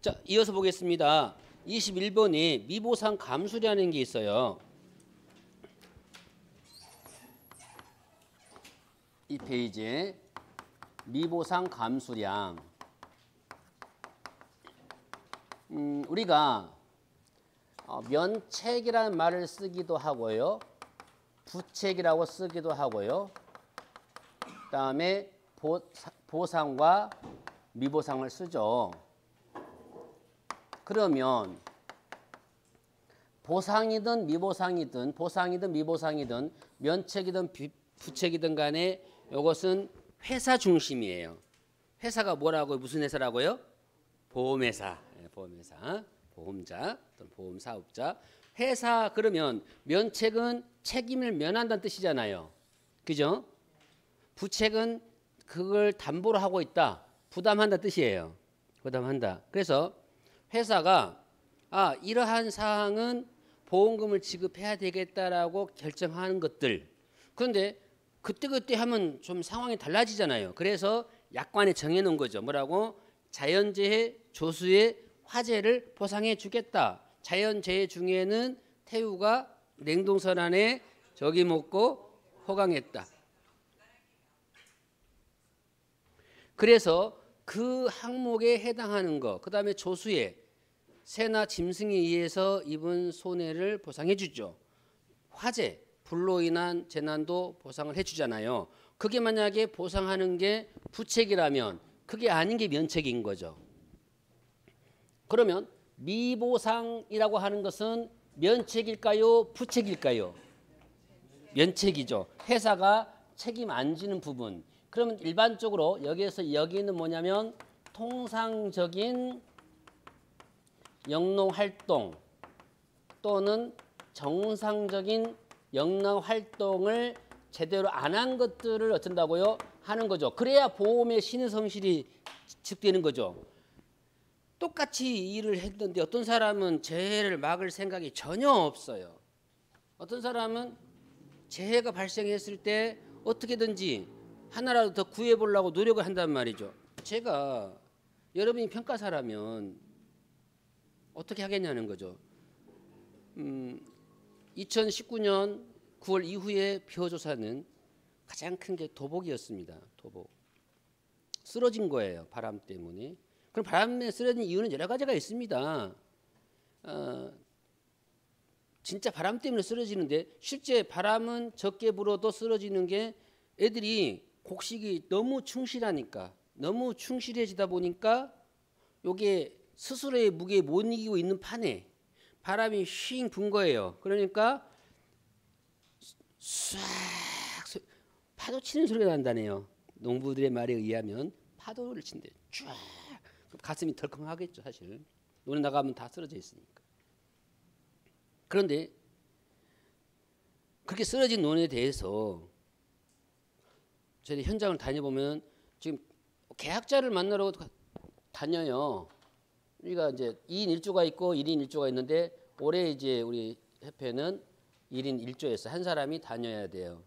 자, 이어서 보겠습니다. 21번에 미보상 감수라는 게 있어요. 이 페이지에 미보상 감수량. 우리가 면책이라는 말을 쓰기도 하고요. 부책이라고 쓰기도 하고요. 그 다음에 보상과 미보상을 쓰죠. 그러면 보상이든 미보상이든 면책이든 부책이든 간에 이것은 회사 중심이에요. 회사가 뭐라고요? 무슨 회사라고요? 보험회사, 보험회사, 보험자 또는 보험사업자. 회사 그러면 면책은 책임을 면한다는 뜻이잖아요. 그죠? 부책은 그걸 담보로 하고 있다. 부담한다는 뜻이에요. 부담한다. 그래서 회사가 이러한 사항은 보험금을 지급해야 되겠다라고 결정하는 것들. 그런데 그때그때 하면 좀 상황이 달라지잖아요. 그래서 약관에 정해놓은 거죠. 뭐라고? 자연재해, 조수의 화재를 보상해 주겠다. 자연재해 중에는 태우가 냉동선 안에 저기 먹고 호강했다. 그래서 그 항목에 해당하는 거, 그 다음에 조수의 새나 짐승에 의해서 입은 손해를 보상해 주죠. 화재, 불로 인한 재난도 보상을 해주잖아요. 그게 만약에 보상하는 게 부책이라면 그게 아닌 게 면책인 거죠. 그러면 미보상이라고 하는 것은 면책일까요? 부책일까요? 면책이죠. 회사가 책임 안 지는 부분. 그러면 일반적으로 여기는 뭐냐면 통상적인 영농활동 또는 정상적인 영농활동을 제대로 안 한 것들을 어쩐다고요? 하는 거죠. 그래야 보험의 신의성실이 지속되는 거죠. 똑같이 일을 했는데 어떤 사람은 재해를 막을 생각이 전혀 없어요. 어떤 사람은 재해가 발생했을 때 어떻게든지 하나라도 더 구해보려고 노력을 한단 말이죠. 제가 여러분이 평가사라면 어떻게 하겠냐는 거죠. 2019년 9월 이후에 표조사는 가장 큰 게 도복이었습니다. 도복. 쓰러진 거예요. 바람 때문에. 그럼 바람에 쓰러진 이유는 여러 가지가 있습니다. 진짜 바람 때문에 쓰러지는데 실제 바람은 적게 불어도 쓰러지는 게 애들이 곡식이 너무 충실하니까 너무 충실해지다 보니까 요게 스스로의 무게에 못 이기고 있는 판에 바람이 쉥 분 거예요. 그러니까 싹 파도 치는 소리가 난다네요. 농부들의 말에 의하면 파도를 친대. 쫙 가슴이 덜컹하겠죠. 사실 논에 나가면 다 쓰러져 있으니까. 그런데 그렇게 쓰러진 논에 대해서 저희 현장을 다녀보면 지금 계약자를 만나러 다녀요. 우리가 이제 2인 1조가 있고 1인 1조가 있는데 올해 이제 우리 협회는 1인 1조에서 한 사람이 다녀야 돼요.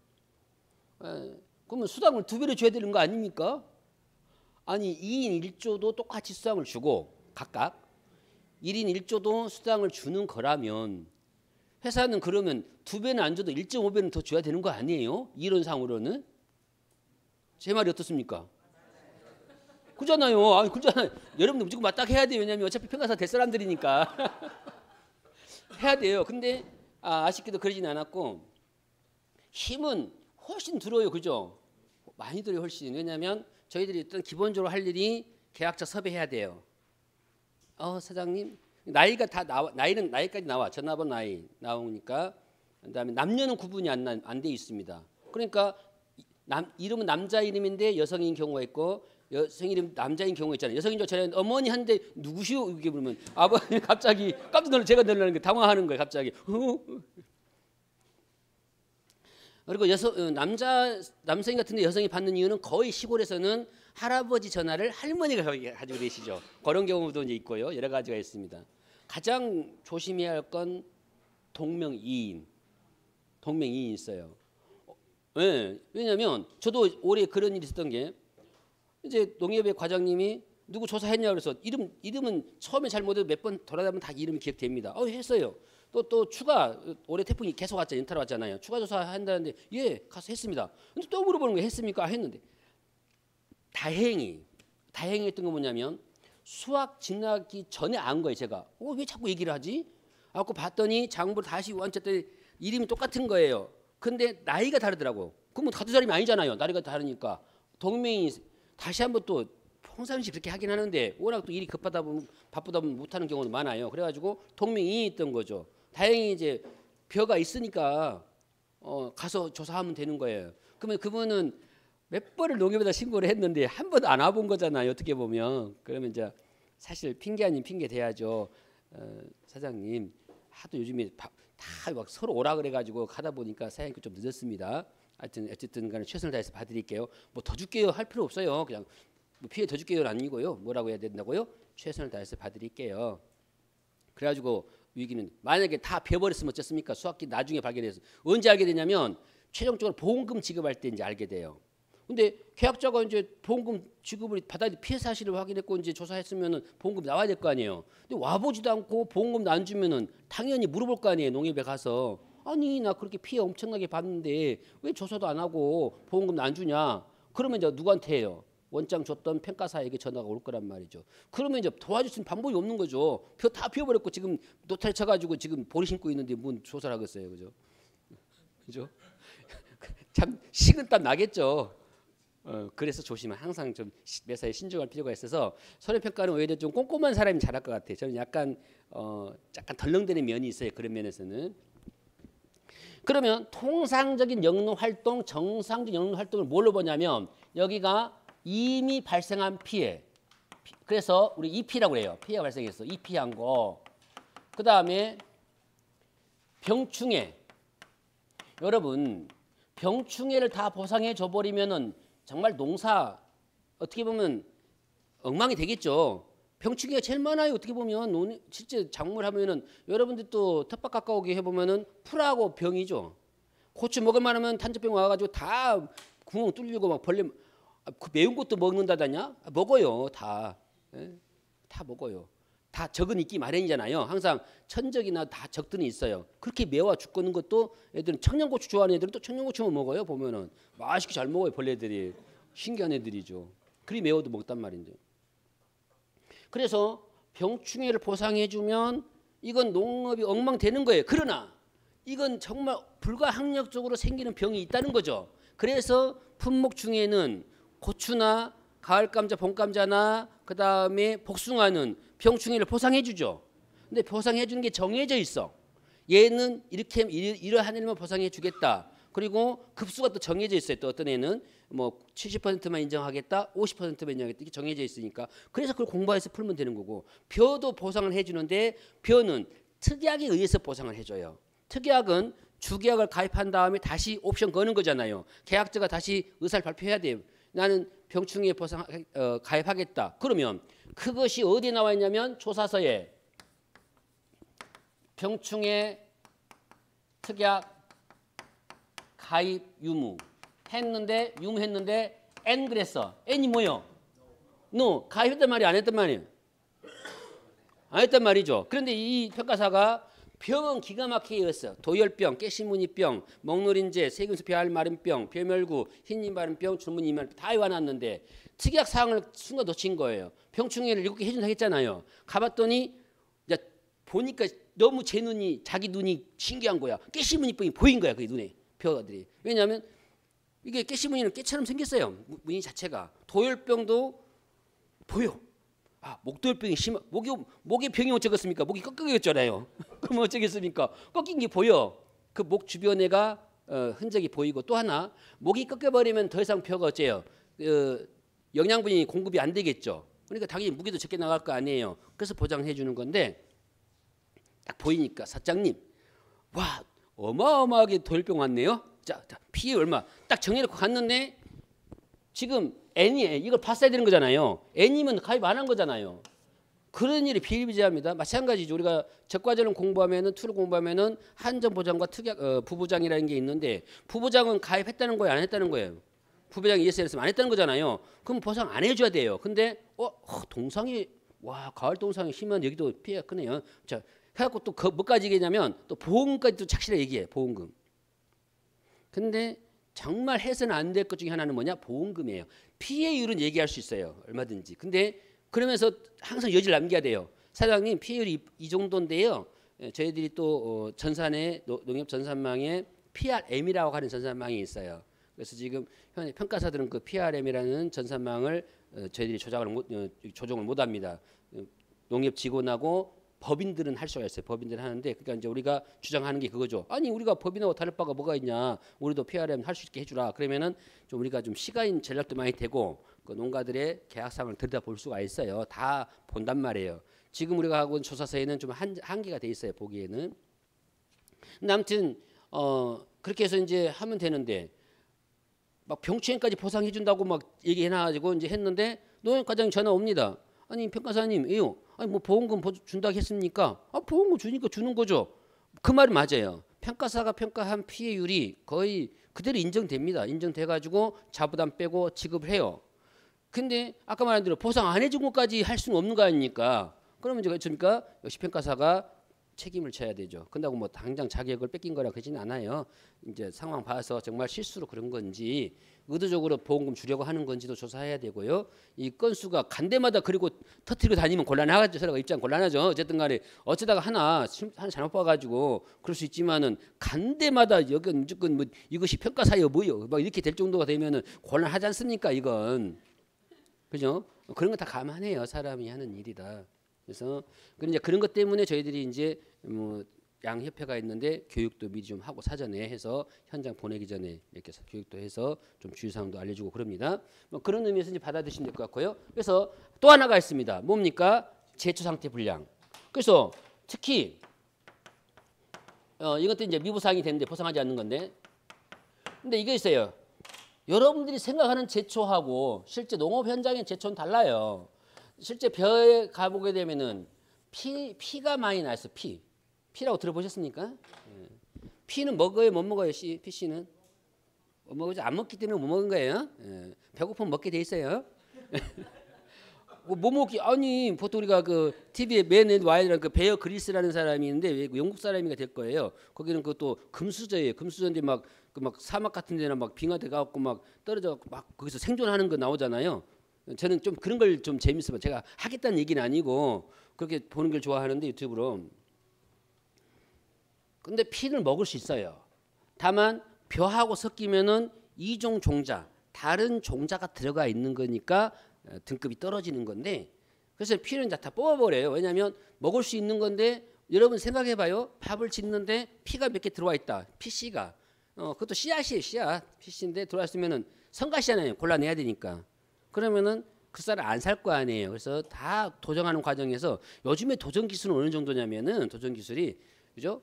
그러면 수당을 2배로 줘야 되는 거 아닙니까? 아니 2인 1조도 똑같이 수당을 주고 각각 1인 1조도 수당을 주는 거라면 회사는 그러면 2배는 안 줘도 1.5배는 더 줘야 되는 거 아니에요? 이론상으로는. 제 말이 어떻습니까? 그잖아요. 그잖아요. 여러분들 무조건 맞닥해야 돼요. 왜냐하면 어차피 평가사 될 사람들이니까. 해야 돼요. 근데 아쉽게도 그러진 않았고 힘은 훨씬 들어요. 그죠? 많이 들어요. 훨씬. 왜냐하면 저희들이 일단 기본적으로 할 일이 계약자 섭외해야 돼요. 사장님 나이가 다 나와. 나이까지 나와. 전화번호 나이 나오니까 그다음에 남녀는 구분이 안 돼 있습니다. 그러니까 이름은 남자 이름인데 여성인 경우가 있고 여성 이름 남자인 경우가 있잖아요. 여성인 줄 알았는데 어머니 한데 누구시오? 이렇게 부르면 아버님 갑자기 깜짝 놀라 제가 놀라는 게 당황하는 거예요. 갑자기. 그리고 남성이 같은데 여성이 받는 이유는 거의 시골에서는 할아버지 전화를 할머니가 가지고 계시죠. 그런 경우도 이제 있고요. 여러 가지가 있습니다. 가장 조심해야 할 건 동명이인 있어요. 네, 왜냐하면 저도 올해 그런 일이 있었던 게 이제 농협의 과장님이 누구 조사했냐 그래서 이름은 처음에 잘못해도 몇 번 돌아다니면 다 이름이 기억됩니다. 했어요. 또 추가 올해 태풍이 계속 왔잖아요. 연타로 왔잖아요. 추가 조사한다는데 예 가서 했습니다. 근데 또 물어보는 거 했습니까? 했는데 다행히 했던 건 뭐냐면 수학 지나기 전에 안 거예요. 제가 왜 자꾸 얘기를 하지? 하고 봤더니 장부를 다시 완쳤더니 이름이 똑같은 거예요. 근데 나이가 다르더라고. 그럼 같은 사람이 아니잖아요. 나이가 다르니까 동명이 다시 한번 또 평상시 그렇게 하긴 하는데 워낙 또 일이 바쁘다 보면 못하는 경우도 많아요. 그래가지고 동명이 있던 거죠. 다행히 이제 벼가 있으니까 가서 조사하면 되는 거예요. 그러면 그분은 몇 번을 농협에다 신고를 했는데 한 번도 안 와본 거잖아요. 어떻게 보면. 그러면 이제 사실 핑계 아닌 핑계 대야죠. 사장님 하도 요즘에 다 막 서로 오라 그래가지고 가다 보니까 사장님께 좀 늦었습니다. 어쨌든 간에 최선을 다해서 봐드릴게요. 뭐 더 줄게요 할 필요 없어요. 그냥 뭐 피해 더 줄게요는 아니고요. 뭐라고 해야 된다고요? 최선을 다해서 봐드릴게요. 그래가지고 위기는 만약에 다 벼버렸으면 어쨌습니까? 수학기 나중에 발견해서 언제 알게 되냐면 최종적으로 보험금 지급할 때 이제 알게 돼요. 근데 계약자가 이제 보험금 지급을 받아야 돼. 피해 사실을 확인했고 이제 조사했으면은 보험금 나와야 될 거 아니에요. 근데 와보지도 않고 보험금 안 주면은 당연히 물어볼 거 아니에요. 농협에 가서 아니 나 그렇게 피해 엄청나게 봤는데 왜 조사도 안 하고 보험금 안 주냐? 그러면 이제 누구한테 해요? 원장 줬던 평가사에게 전화가 올 거란 말이죠. 그러면 이제 도와줄 수 있는 방법이 없는 거죠. 다 피워버렸고 지금 노타리 쳐가지고 지금 보리 신고 있는데 뭔 조사를 하겠어요, 그죠? 그죠? 참 식은땀 나겠죠. 그래서 조심해. 항상 좀 매사에 신중할 필요가 있어서 손해평가는 오히려 좀 꼼꼼한 사람이 잘할 것 같아요. 저는 약간 덜렁대는 면이 있어요. 그런 면에서는. 그러면 통상적인 영농활동, 정상적인 영농활동을 뭘로 보냐면 여기가 이미 발생한 피해. 그래서 우리 EP라고 해요. 피해가 발생했어. EP한 거. 그 다음에 병충해. 여러분 병충해를 다 보상해 줘버리면은 정말 농사 어떻게 보면 엉망이 되겠죠. 병충해가 제일 많아요. 어떻게 보면 실제 작물 하면은 여러분들 또 텃밭 가까우게 해보면은 풀하고 병이죠. 고추 먹을만 하면 탄저병 와가지고 다 구멍 뚫리고 막 벌레 그 매운 것도 먹는다다냐? 먹어요. 다. 예? 다 먹어요. 다 적은 있기 마련이잖아요. 항상 천적이나 다 적들은 있어요. 그렇게 매워 죽는 것도 애들은 청양고추 좋아하는 애들은 또 청양고추만 먹어요. 보면은 맛있게 잘 먹어요. 벌레들이. 신기한 애들이죠. 그리 매워도 먹단 말인데. 그래서 병충해를 보상해주면 이건 농업이 엉망되는 거예요. 그러나 이건 정말 불가항력적으로 생기는 병이 있다는 거죠. 그래서 품목 중에는 고추나 가을감자, 봄감자나 그 다음에 복숭아는 병충해를 보상해주죠. 근데 보상해주는 게 정해져 있어. 얘는 이렇게 이러한 일만 보상해주겠다. 그리고 급수가 또 정해져 있어요. 또 어떤 애는 뭐 70%만 인정하겠다, 50%만 인정하겠다 이게 정해져 있으니까 그래서 그걸 공부해서 풀면 되는 거고 벼도 보상을 해주는데 벼는 특약에 의해서 보상을 해줘요. 특약은 주계약을 가입한 다음에 다시 옵션 거는 거잖아요. 계약자가 다시 의사를 발표해야 돼요. 나는 병충해 보상 가입하겠다. 그러면 그것이 어디에 나와 있냐면 조사서에 병충해 특약 가입 유무 했는데 유무했는데 N 그랬어. N이 뭐요? No. 가입했단 말이 안 했단 말이에요. 안 했단 말이죠. 그런데 이 평가사가 병은 기가 막히게 했어요. 도열병, 깨시무늬병, 먹노린재, 세균수 배알마른병, 벼멸구, 흰이마른병, 줄무늬마른병 다 해와놨는데 특약 사항을 순간 놓친 거예요. 병충해를 7개 해준다고 했잖아요. 가봤더니 이제 보니까 너무 제 눈이 자기 눈이 신기한 거야. 깨시무늬병이 보인 거야. 그 눈에 벼들이. 왜냐하면 이게 깨시무늬는 깨처럼 생겼어요. 무늬 자체가. 도열병도 보여. 아, 목도열병이 심한 목의 병이 어쩌겠습니까? 목이 꺾여졌잖아요. 그럼 어쩌겠습니까? 꺾인 게 보여. 그 목 주변에가 흔적이 보이고 또 하나 목이 꺾여버리면 더 이상 벼가 어째요? 영양분이 공급이 안 되겠죠. 그러니까 당연히 무게도 적게 나갈 거 아니에요. 그래서 보장해 주는 건데 딱 보이니까 사장님 와 어마어마하게 도열병 왔네요. 자 피해 얼마 딱 정해놓고 갔는데 지금 N이 이걸 봤어야 되는 거잖아요. N이면 가입 안 한 거잖아요. 그런 일이 비일비재합니다. 마찬가지죠. 우리가 적과전을 공부하면은 툴을 공부하면은 한전보장과 특약 부보장이라는 게 있는데 부보장은 가입했다는 거예요, 안 했다는 거예요? 부배장이 ESL 했으면 안 했다는 거잖아요. 그럼 보상 안 해줘야 돼요. 근데 동상이 와 가을 동상이 심한 여기도 피해가 크네요. 자 해갖고 또 뭐까지 얘기냐면 또 보험금까지 또 착실하게 얘기해. 보험금. 근데 정말 해서는 안 될 것 중에 하나는 뭐냐? 보험금이에요. 피해율은 얘기할 수 있어요. 얼마든지. 근데 그러면서 항상 여지를 남겨야 돼요. 사장님 피해율이 이 정도인데요. 저희들이 또 전산에 농협 전산망에 PRM이라고 하는 전산망이 있어요. 그래서 지금 현재 평가사들은 그 PRM이라는 전산망을 저희들이 조정을 못합니다. 농협 직원하고 법인들은 할 수가 있어요. 법인들은 하는데 그러니까 이제 우리가 주장하는 게 그거죠. 아니 우리가 법인하고 다를 바가 뭐가 있냐. 우리도 PRM 할 수 있게 해주라. 그러면은 좀 우리가 좀 시간 전략도 많이 되고 그 농가들의 계약상을 들여다볼 수가 있어요. 다 본단 말이에요. 지금 우리가 하고 있는 조사서에는 좀 한계가 돼 있어요. 보기에는. 근데 아무튼 그렇게 해서 이제 하면 되는데 막 병추행까지 보상해 준다고 막 얘기해놔가지고 이제 했는데 농협과장이 전화 옵니다. 아니 평가사님, 아니 뭐 보험금 준다고 했습니까? 보험금 주니까 주는 거죠. 그 말이 맞아요. 평가사가 평가한 피해율이 거의 그대로 인정됩니다. 인정돼가지고 자부담 빼고 지급을 해요. 근데 아까 말한 대로 보상 안 해준 것까지 할 수는 없는 거 아닙니까? 그러면 이제 어떻습니까? 역시 평가사가 책임을 져야 되죠. 근다고 뭐 당장 자격을 뺏긴 거라 그러진 않아요. 이제 상황 봐서 정말 실수로 그런 건지 의도적으로 보험금 주려고 하는 건지도 조사해야 되고요. 이 건수가 간대마다 그리고 터뜨리고 다니면 곤란하죠. 서로가 입장 곤란하죠. 어쨌든 간에 어쩌다가 하나 잘못 봐가지고 그럴 수 있지만은 간대마다 여기 무조건 뭐 이것이 평가사여 뭐요 막 이렇게 될 정도가 되면은 곤란하지 않습니까? 이건 그죠? 그런 거 다 감안해요. 사람이 하는 일이다. 그래서 이제 그런 것 때문에 저희들이 이제 뭐 양협회가 있는데 교육도 미리 좀 하고 사전에 해서 현장 보내기 전에 이렇게 교육도 해서 좀 주의사항도 알려주고 그럽니다. 뭐 그런 의미에서 이제 받아들이시면 될 것 같고요. 그래서 또 하나가 있습니다. 뭡니까? 제초 상태 불량. 그래서 특히 이것도 이제 미보상이 되는데 보상하지 않는 건데, 근데 이게 있어요. 여러분들이 생각하는 제초하고 실제 농업 현장의 제초는 달라요. 실제 벼에 가보게 되면은 피가 많이 나있어. 피라고 들어보셨습니까? 피는 먹어요, 못 먹어요? 피씨는 못 먹어요. 안 먹기 때문에 못 먹은 거예요. 배고프면 먹게 돼 있어요. 뭐 먹기 아니 보통 우리가 그 TV에 맨 와이드라는 그 베어 그릴스라는 사람이 있는데 영국 사람이가 될 거예요. 거기는 그것도 금수저예요. 금수저인데 막 사막 같은 데나 막 빙하돼 갖고 막 떨어져 막 거기서 생존하는 거 나오잖아요. 저는 좀 그런 걸 좀 재밌어요. 제가 하겠다는 얘기는 아니고 그렇게 보는 걸 좋아하는데 유튜브로. 근데 피를 먹을 수 있어요. 다만 벼하고 섞이면은 이종 종자, 다른 종자가 들어가 있는 거니까 등급이 떨어지는 건데, 그래서 피는 다 뽑아버려요. 왜냐하면 먹을 수 있는 건데 여러분 생각해봐요. 밥을 짓는데 피가 몇 개 들어와 있다. 피씨가 그것도 씨앗이에요. 씨앗 피씨인데 들어왔으면은 성가시잖아요. 골라내야 되니까. 그러면은 그 쌀을 안 살 거 아니에요. 그래서 다 도정하는 과정에서 요즘에 도정 기술은 어느 정도냐면은 도정 기술이 그죠?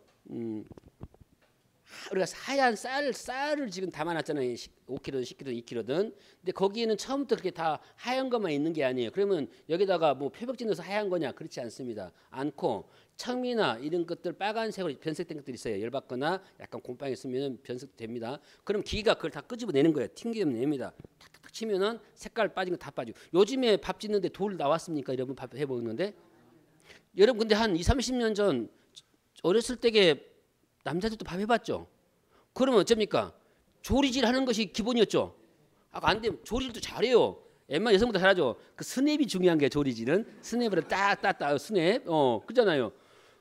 우리가 하얀 쌀을 지금 담아놨잖아요. 5kg든 10kg든 2kg든. 근데 거기에는 처음부터 그렇게 다 하얀 것만 있는 게 아니에요. 그러면 여기다가 뭐 표백제 넣어서 하얀 거냐? 그렇지 않습니다. 않고 청미나 이런 것들 빨간색으로 변색된 것들이 있어요. 열받거나 약간 곰팡이 있으면 변색됩니다. 그럼 기계가 그걸 다 끄집어내는 거예요. 튕겨냅니다. 탁탁탁 치면은 색깔 빠진 거 다 빠지고. 요즘에 밥 짓는데 돌 나왔습니까? 여러분 밥 해보는데. 여러분 근데 한 20-30년 전 어렸을 때게 남자들도 밥 해봤죠. 그러면 어쩝니까? 조리질 하는 것이 기본이었죠. 안 되면 조리질도 잘해요. 웬만 여성보다 잘하죠. 그 스냅이 중요한 게 조리질은 스냅으로 딱딱딱 스냅. 그잖아요.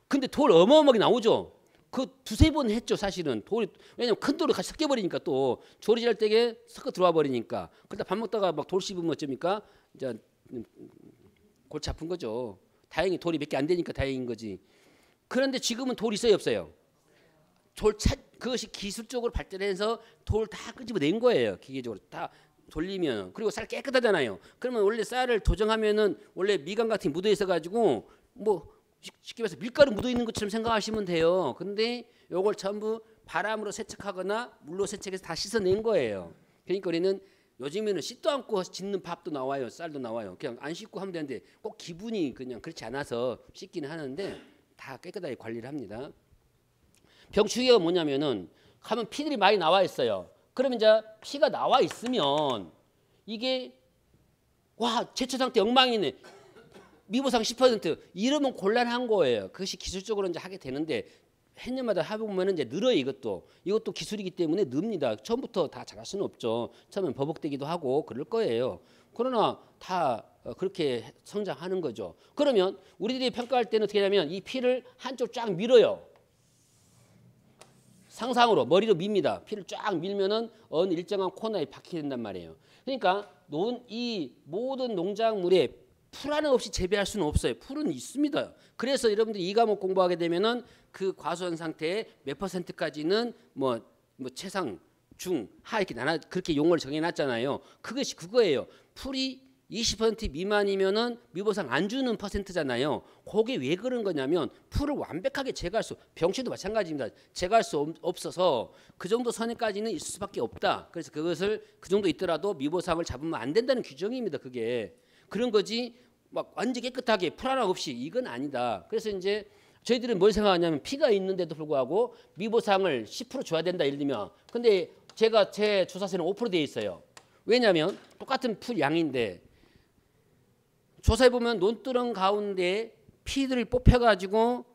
근데 돌 어마어마하게 나오죠. 그 두세 번 했죠. 사실은 돌이 왜냐면 큰 돌을 같이 섞여버리니까 또 조리질 할 때게 섞어 들어와 버리니까. 그러다 밥 먹다가 막 돌 씹으면 어쩝니까? 이제 골치 아픈 거죠. 다행히 돌이 몇 개 안 되니까 다행인 거지. 그런데 지금은 돌 있어요, 없어요? 그것이 기술적으로 발전해서 돌 다 끄집어낸 거예요. 기계적으로 다 돌리면. 그리고 쌀 깨끗하잖아요. 그러면 원래 쌀을 도정하면은 원래 미간 같은 게 묻어 있어 가지고 뭐 쉽게 말해서 밀가루 묻어 있는 것처럼 생각하시면 돼요. 근데 요걸 전부 바람으로 세척하거나 물로 세척해서 다 씻어낸 거예요. 그러니까 우리는 요즘에는 씻도 않고 짓는 밥도 나와요. 쌀도 나와요. 그냥 안 씻고 하면 되는데 꼭 기분이 그냥 그렇지 않아서 씻기는 하는데 다 깨끗하게 관리를 합니다. 병충해가 뭐냐면은 하면 피들이 많이 나와 있어요. 그러면 이제 P가 나와 있으면 이게 와 제초 상태 엉망이네. 미보상 10% 이러면 곤란한 거예요. 그것이 기술적으로 이제 하게 되는데 해년마다 해보면 이제 늘어요. 이것도 기술이기 때문에 늡니다. 처음부터 다 잘할 수는 없죠. 처음엔 버벅대기도 하고 그럴 거예요. 그러나 다 그렇게 성장하는 거죠. 그러면 우리들이 평가할 때는 어떻게 하냐면 이 피를 한쪽 쫙 밀어요. 상상으로 머리로 밉니다. 피를 쫙 밀면은 어느 일정한 코너에 박히게 된단 말이에요. 그러니까 이 모든 농작물에 풀 하나 없이 재배할 수는 없어요. 풀은 있습니다. 그래서 여러분들이 이 과목 공부하게 되면은 그 과수원 상태의 몇 %까지는 뭐 최상, 중, 하 이렇게 그렇게 용어를 정해놨잖아요. 그것이 그거예요. 풀이 20% 미만이면은 미보상 안 주는 퍼센트잖아요. 그게 왜 그런 거냐면 풀을 완벽하게 제거할 병치도 마찬가지입니다. 제거할 수 없어서 그 정도 선에까지는 있을 수밖에 없다. 그래서 그것을 그 정도 있더라도 미보상을 잡으면 안 된다는 규정입니다. 그게 그런 거지 막 완전 깨끗하게 풀 하나 없이 이건 아니다. 그래서 이제 저희들은 뭘 생각하냐면 피가 있는데도 불구하고 미보상을 10% 줘야 된다 예를 들면 근데 제 조사서는 5% 돼 있어요. 왜냐하면 똑같은 풀 양인데 조사해 보면 논두렁 가운데 피들을 뽑혀가지고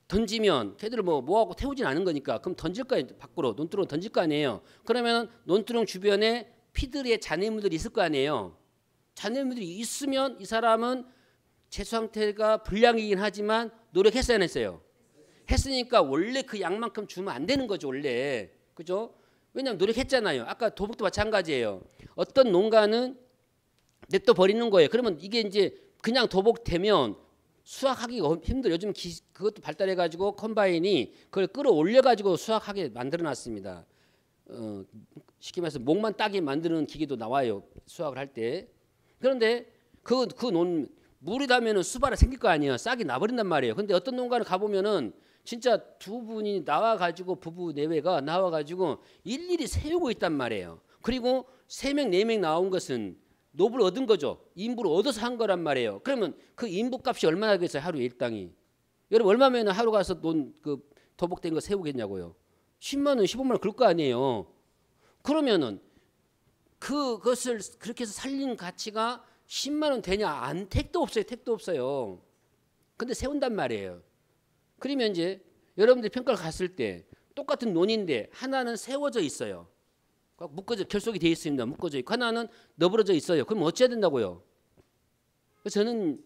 던지면 걔들을 뭐하고 태우진 않은 거니까 그럼 던질 거예요. 밖으로 논두렁 던질 거 아니에요. 그러면 논두렁 주변에 피들의 잔해물들이 있을 거 아니에요. 잔해물들이 있으면 이 사람은 채수 상태가 불량이긴 하지만 노력했어야 안 했어요. 했으니까 원래 그 양만큼 주면 안 되는 거죠. 원래. 그죠? 왜냐하면 노력했잖아요. 아까 도복도 마찬가지예요. 어떤 농가는 냅둬 버리는 거예요. 그러면 이게 이제 그냥 도복되면 수확하기가 힘들어요. 요즘 그것도 발달해가지고 컴바인이 그걸 끌어올려가지고 수확하게 만들어놨습니다. 쉽게 말해서 목만 따게 만드는 기계도 나와요. 수확을 할 때. 그런데 물이 닿으면 수바라 생길 거 아니에요. 싹이 나버린단 말이에요. 근데 어떤 농가를 가보면은 진짜 두 분이 나와가지고 부부 내외가 나와가지고 일일이 세우고 있단 말이에요. 그리고 3명, 4명 나온 것은 노브를 얻은 거죠. 인부를 얻어서 한 거란 말이에요. 그러면 그 인부값이 얼마나 되겠어요? 하루에 일당이. 여러분 얼마면 하루 가서 도복된 거 세우겠냐고요. 10만 원, 15만 원 그럴 거 아니에요. 그러면은 그것을 그렇게 해서 살린 가치가 10만 원 되냐? 택도 없어요. 택도 없어요. 근데 세운단 말이에요. 그러면 이제 여러분들이 평가를 갔을 때 똑같은 논인데 하나는 세워져 있어요. 묶어져 결속이 되어 있습니다. 묶어져 있고 하나는 너부러져 있어요. 그럼 어찌해야 된다고요? 그래서 저는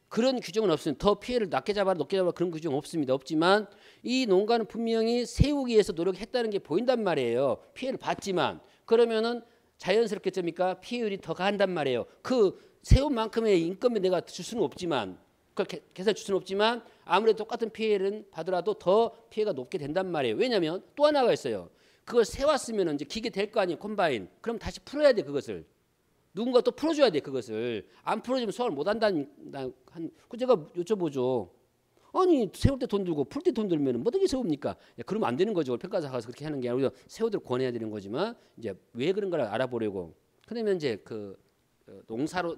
그런 규정은 없습니다. 더 피해를 낮게 잡아라 높게 잡아라 그런 규정 없습니다. 없지만 이 농가는 분명히 세우기 위해서 노력했다는 게 보인단 말이에요. 피해를 봤지만 그러면은 자연스럽게 쩉니까? 피해율이 더 간단 말이에요. 그 세운 만큼의 인건비 내가 줄 수는 없지만 그걸 계산 줄 수는 없지만 아무래도 똑같은 피해를 받더라도 더 피해가 높게 된단 말이에요. 왜냐하면 또 하나가 있어요. 그걸 세웠으면 이제 기계 될 거 아니에요. 콤바인. 그럼 다시 풀어야 돼 그것을. 누군가 또 풀어줘야 돼 그것을. 안 풀어주면 수확을 못 한다는 그 제가 여쭤보죠. 아니 세울 때 돈 들고 풀 때 돈 들면 뭐 어떻게 세웁니까? 그러면 안 되는 거죠. 평가사 가서 그렇게 하는 게 아니라 세우도록 권해야 되는 거지만 이제 왜 그런가를 알아보려고. 그러면 이제 그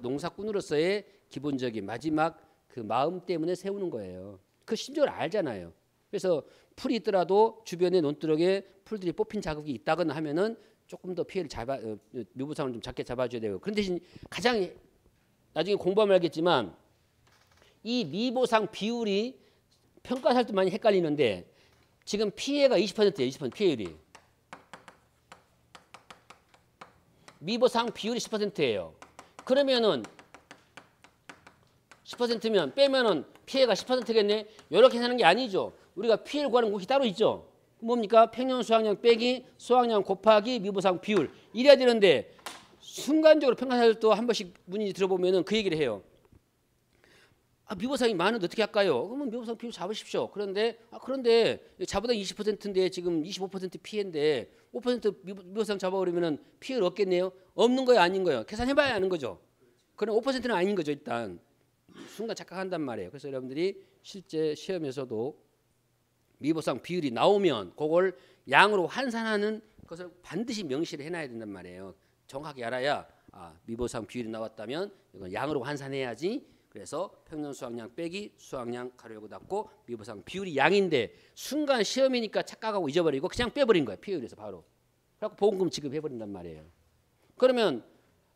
농사꾼으로서의 기본적인 마지막 그 마음 때문에 세우는 거예요. 그 심정을 알잖아요. 그래서 풀이 있더라도 주변에 논두렁에 풀들이 뽑힌 자국이 있다거나 하면은 조금 더 피해를 미보상을 좀 작게 잡아줘야 되고. 그런 대신 가장 나중에 공부하면 알겠지만 이 미보상 비율이 평가할 때 많이 헷갈리는데 지금 피해가 20%예요. 20% 피해율이. 미보상 비율이 10%예요. 그러면은 10%면 빼면은 피해가 10%겠네. 이렇게 하는 게 아니죠. 우리가 피해를 구하는 곡이 따로 있죠. 뭡니까? 평년 수확량 빼기 수확량 곱하기 미보상 비율 이래야 되는데 순간적으로 평가사를 또 한 번씩 문의 들어보면은 그 얘기를 해요. 미보상이 많은데 어떻게 할까요? 그러면 미보상 비율 잡으십시오. 그런데 자보다 20%인데 지금 25% 피해인데 5% 미보상 잡아버리면은 피해를 얻겠네요. 없는 거예요, 아닌 거예요? 계산해봐야 아는 거죠. 그럼 5%는 아닌 거죠, 일단. 순간 착각한단 말이에요. 그래서 여러분들이 실제 시험에서도 미보상 비율이 나오면 그걸 양으로 환산하는 것을 반드시 명시를 해놔야 된단 말이에요. 정확하게 알아야 미보상 비율이 나왔다면 이건 양으로 환산해야지. 그래서 평년 수확량 빼기 수확량 가로열고 닫고 미보상 비율이 양인데 순간 시험이니까 착각하고 잊어버리고 그냥 빼버린 거예요. 피해율에서 바로. 그래서 보험금 지급해버린단 말이에요. 그러면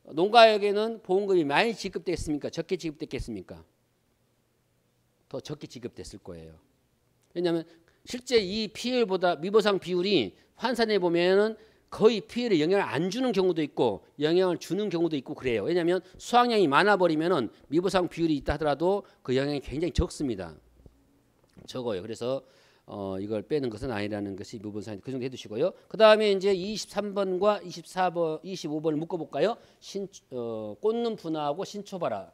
농가에게는 보험금이 많이 지급됐습니까? 적게 지급됐겠습니까? 더 적게 지급됐을 거예요. 왜냐하면 실제 이 피해율보다 미보상 비율이 환산해 보면은 거의 피해에 영향을 안 주는 경우도 있고 영향을 주는 경우도 있고 그래요. 왜냐하면 수확량이 많아 버리면은 미보상 비율이 있다 하더라도 그 영향이 굉장히 적습니다. 적어요. 그래서 이걸 빼는 것은 아니라는 것이 미보상인데 그 정도 해두시고요. 그 다음에 이제 23번과 24번, 25번을 묶어볼까요? 꽂는 분화하고 신초발화.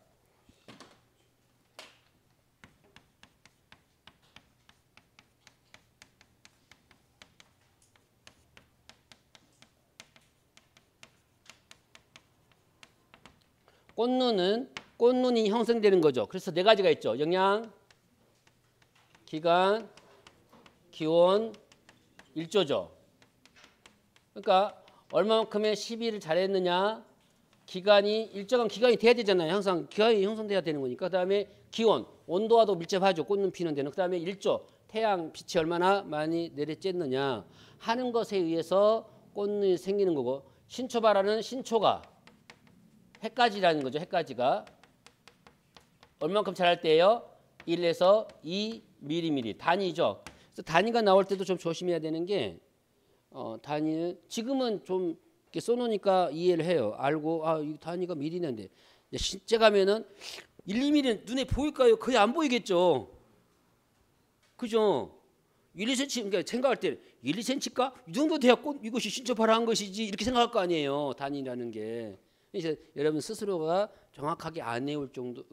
꽃눈이 형성되는 거죠. 그래서 네 가지가 있죠. 영양, 기간, 기온, 일조죠. 그러니까 얼마만큼의 시비를 잘했느냐. 기간이 일정한 기간이 돼야 되잖아요. 항상 기간이 형성돼야 되는 거니까. 그다음에 기온, 온도와도 밀접하죠. 꽃눈 피는 데는. 그다음에 일조, 태양 빛이 얼마나 많이 내려쬐느냐 하는 것에 의해서 꽃눈이 생기는 거고, 신초발화는 신초가 해까지라는 거죠. 해까지가 얼만큼 자랄 때예요? 1에서 2mm 단위죠. 그래서 단위가 나올 때도 좀 조심해야 되는 게 단위는 지금은 좀 이렇게 써놓으니까 이해를 해요. 알고 이 단위가 미리인데 실제 가면은 1, 2mm 눈에 보일까요? 거의 안 보이겠죠. 그죠? 1, 2cm 그러니까 생각할 때 1, 2cm일까? 이 정도 돼야 이것이 신초발화한 것이지 이렇게 생각할 거 아니에요. 단위라는 게. 이제 여러분 스스로가 정확하게 안 외울 정도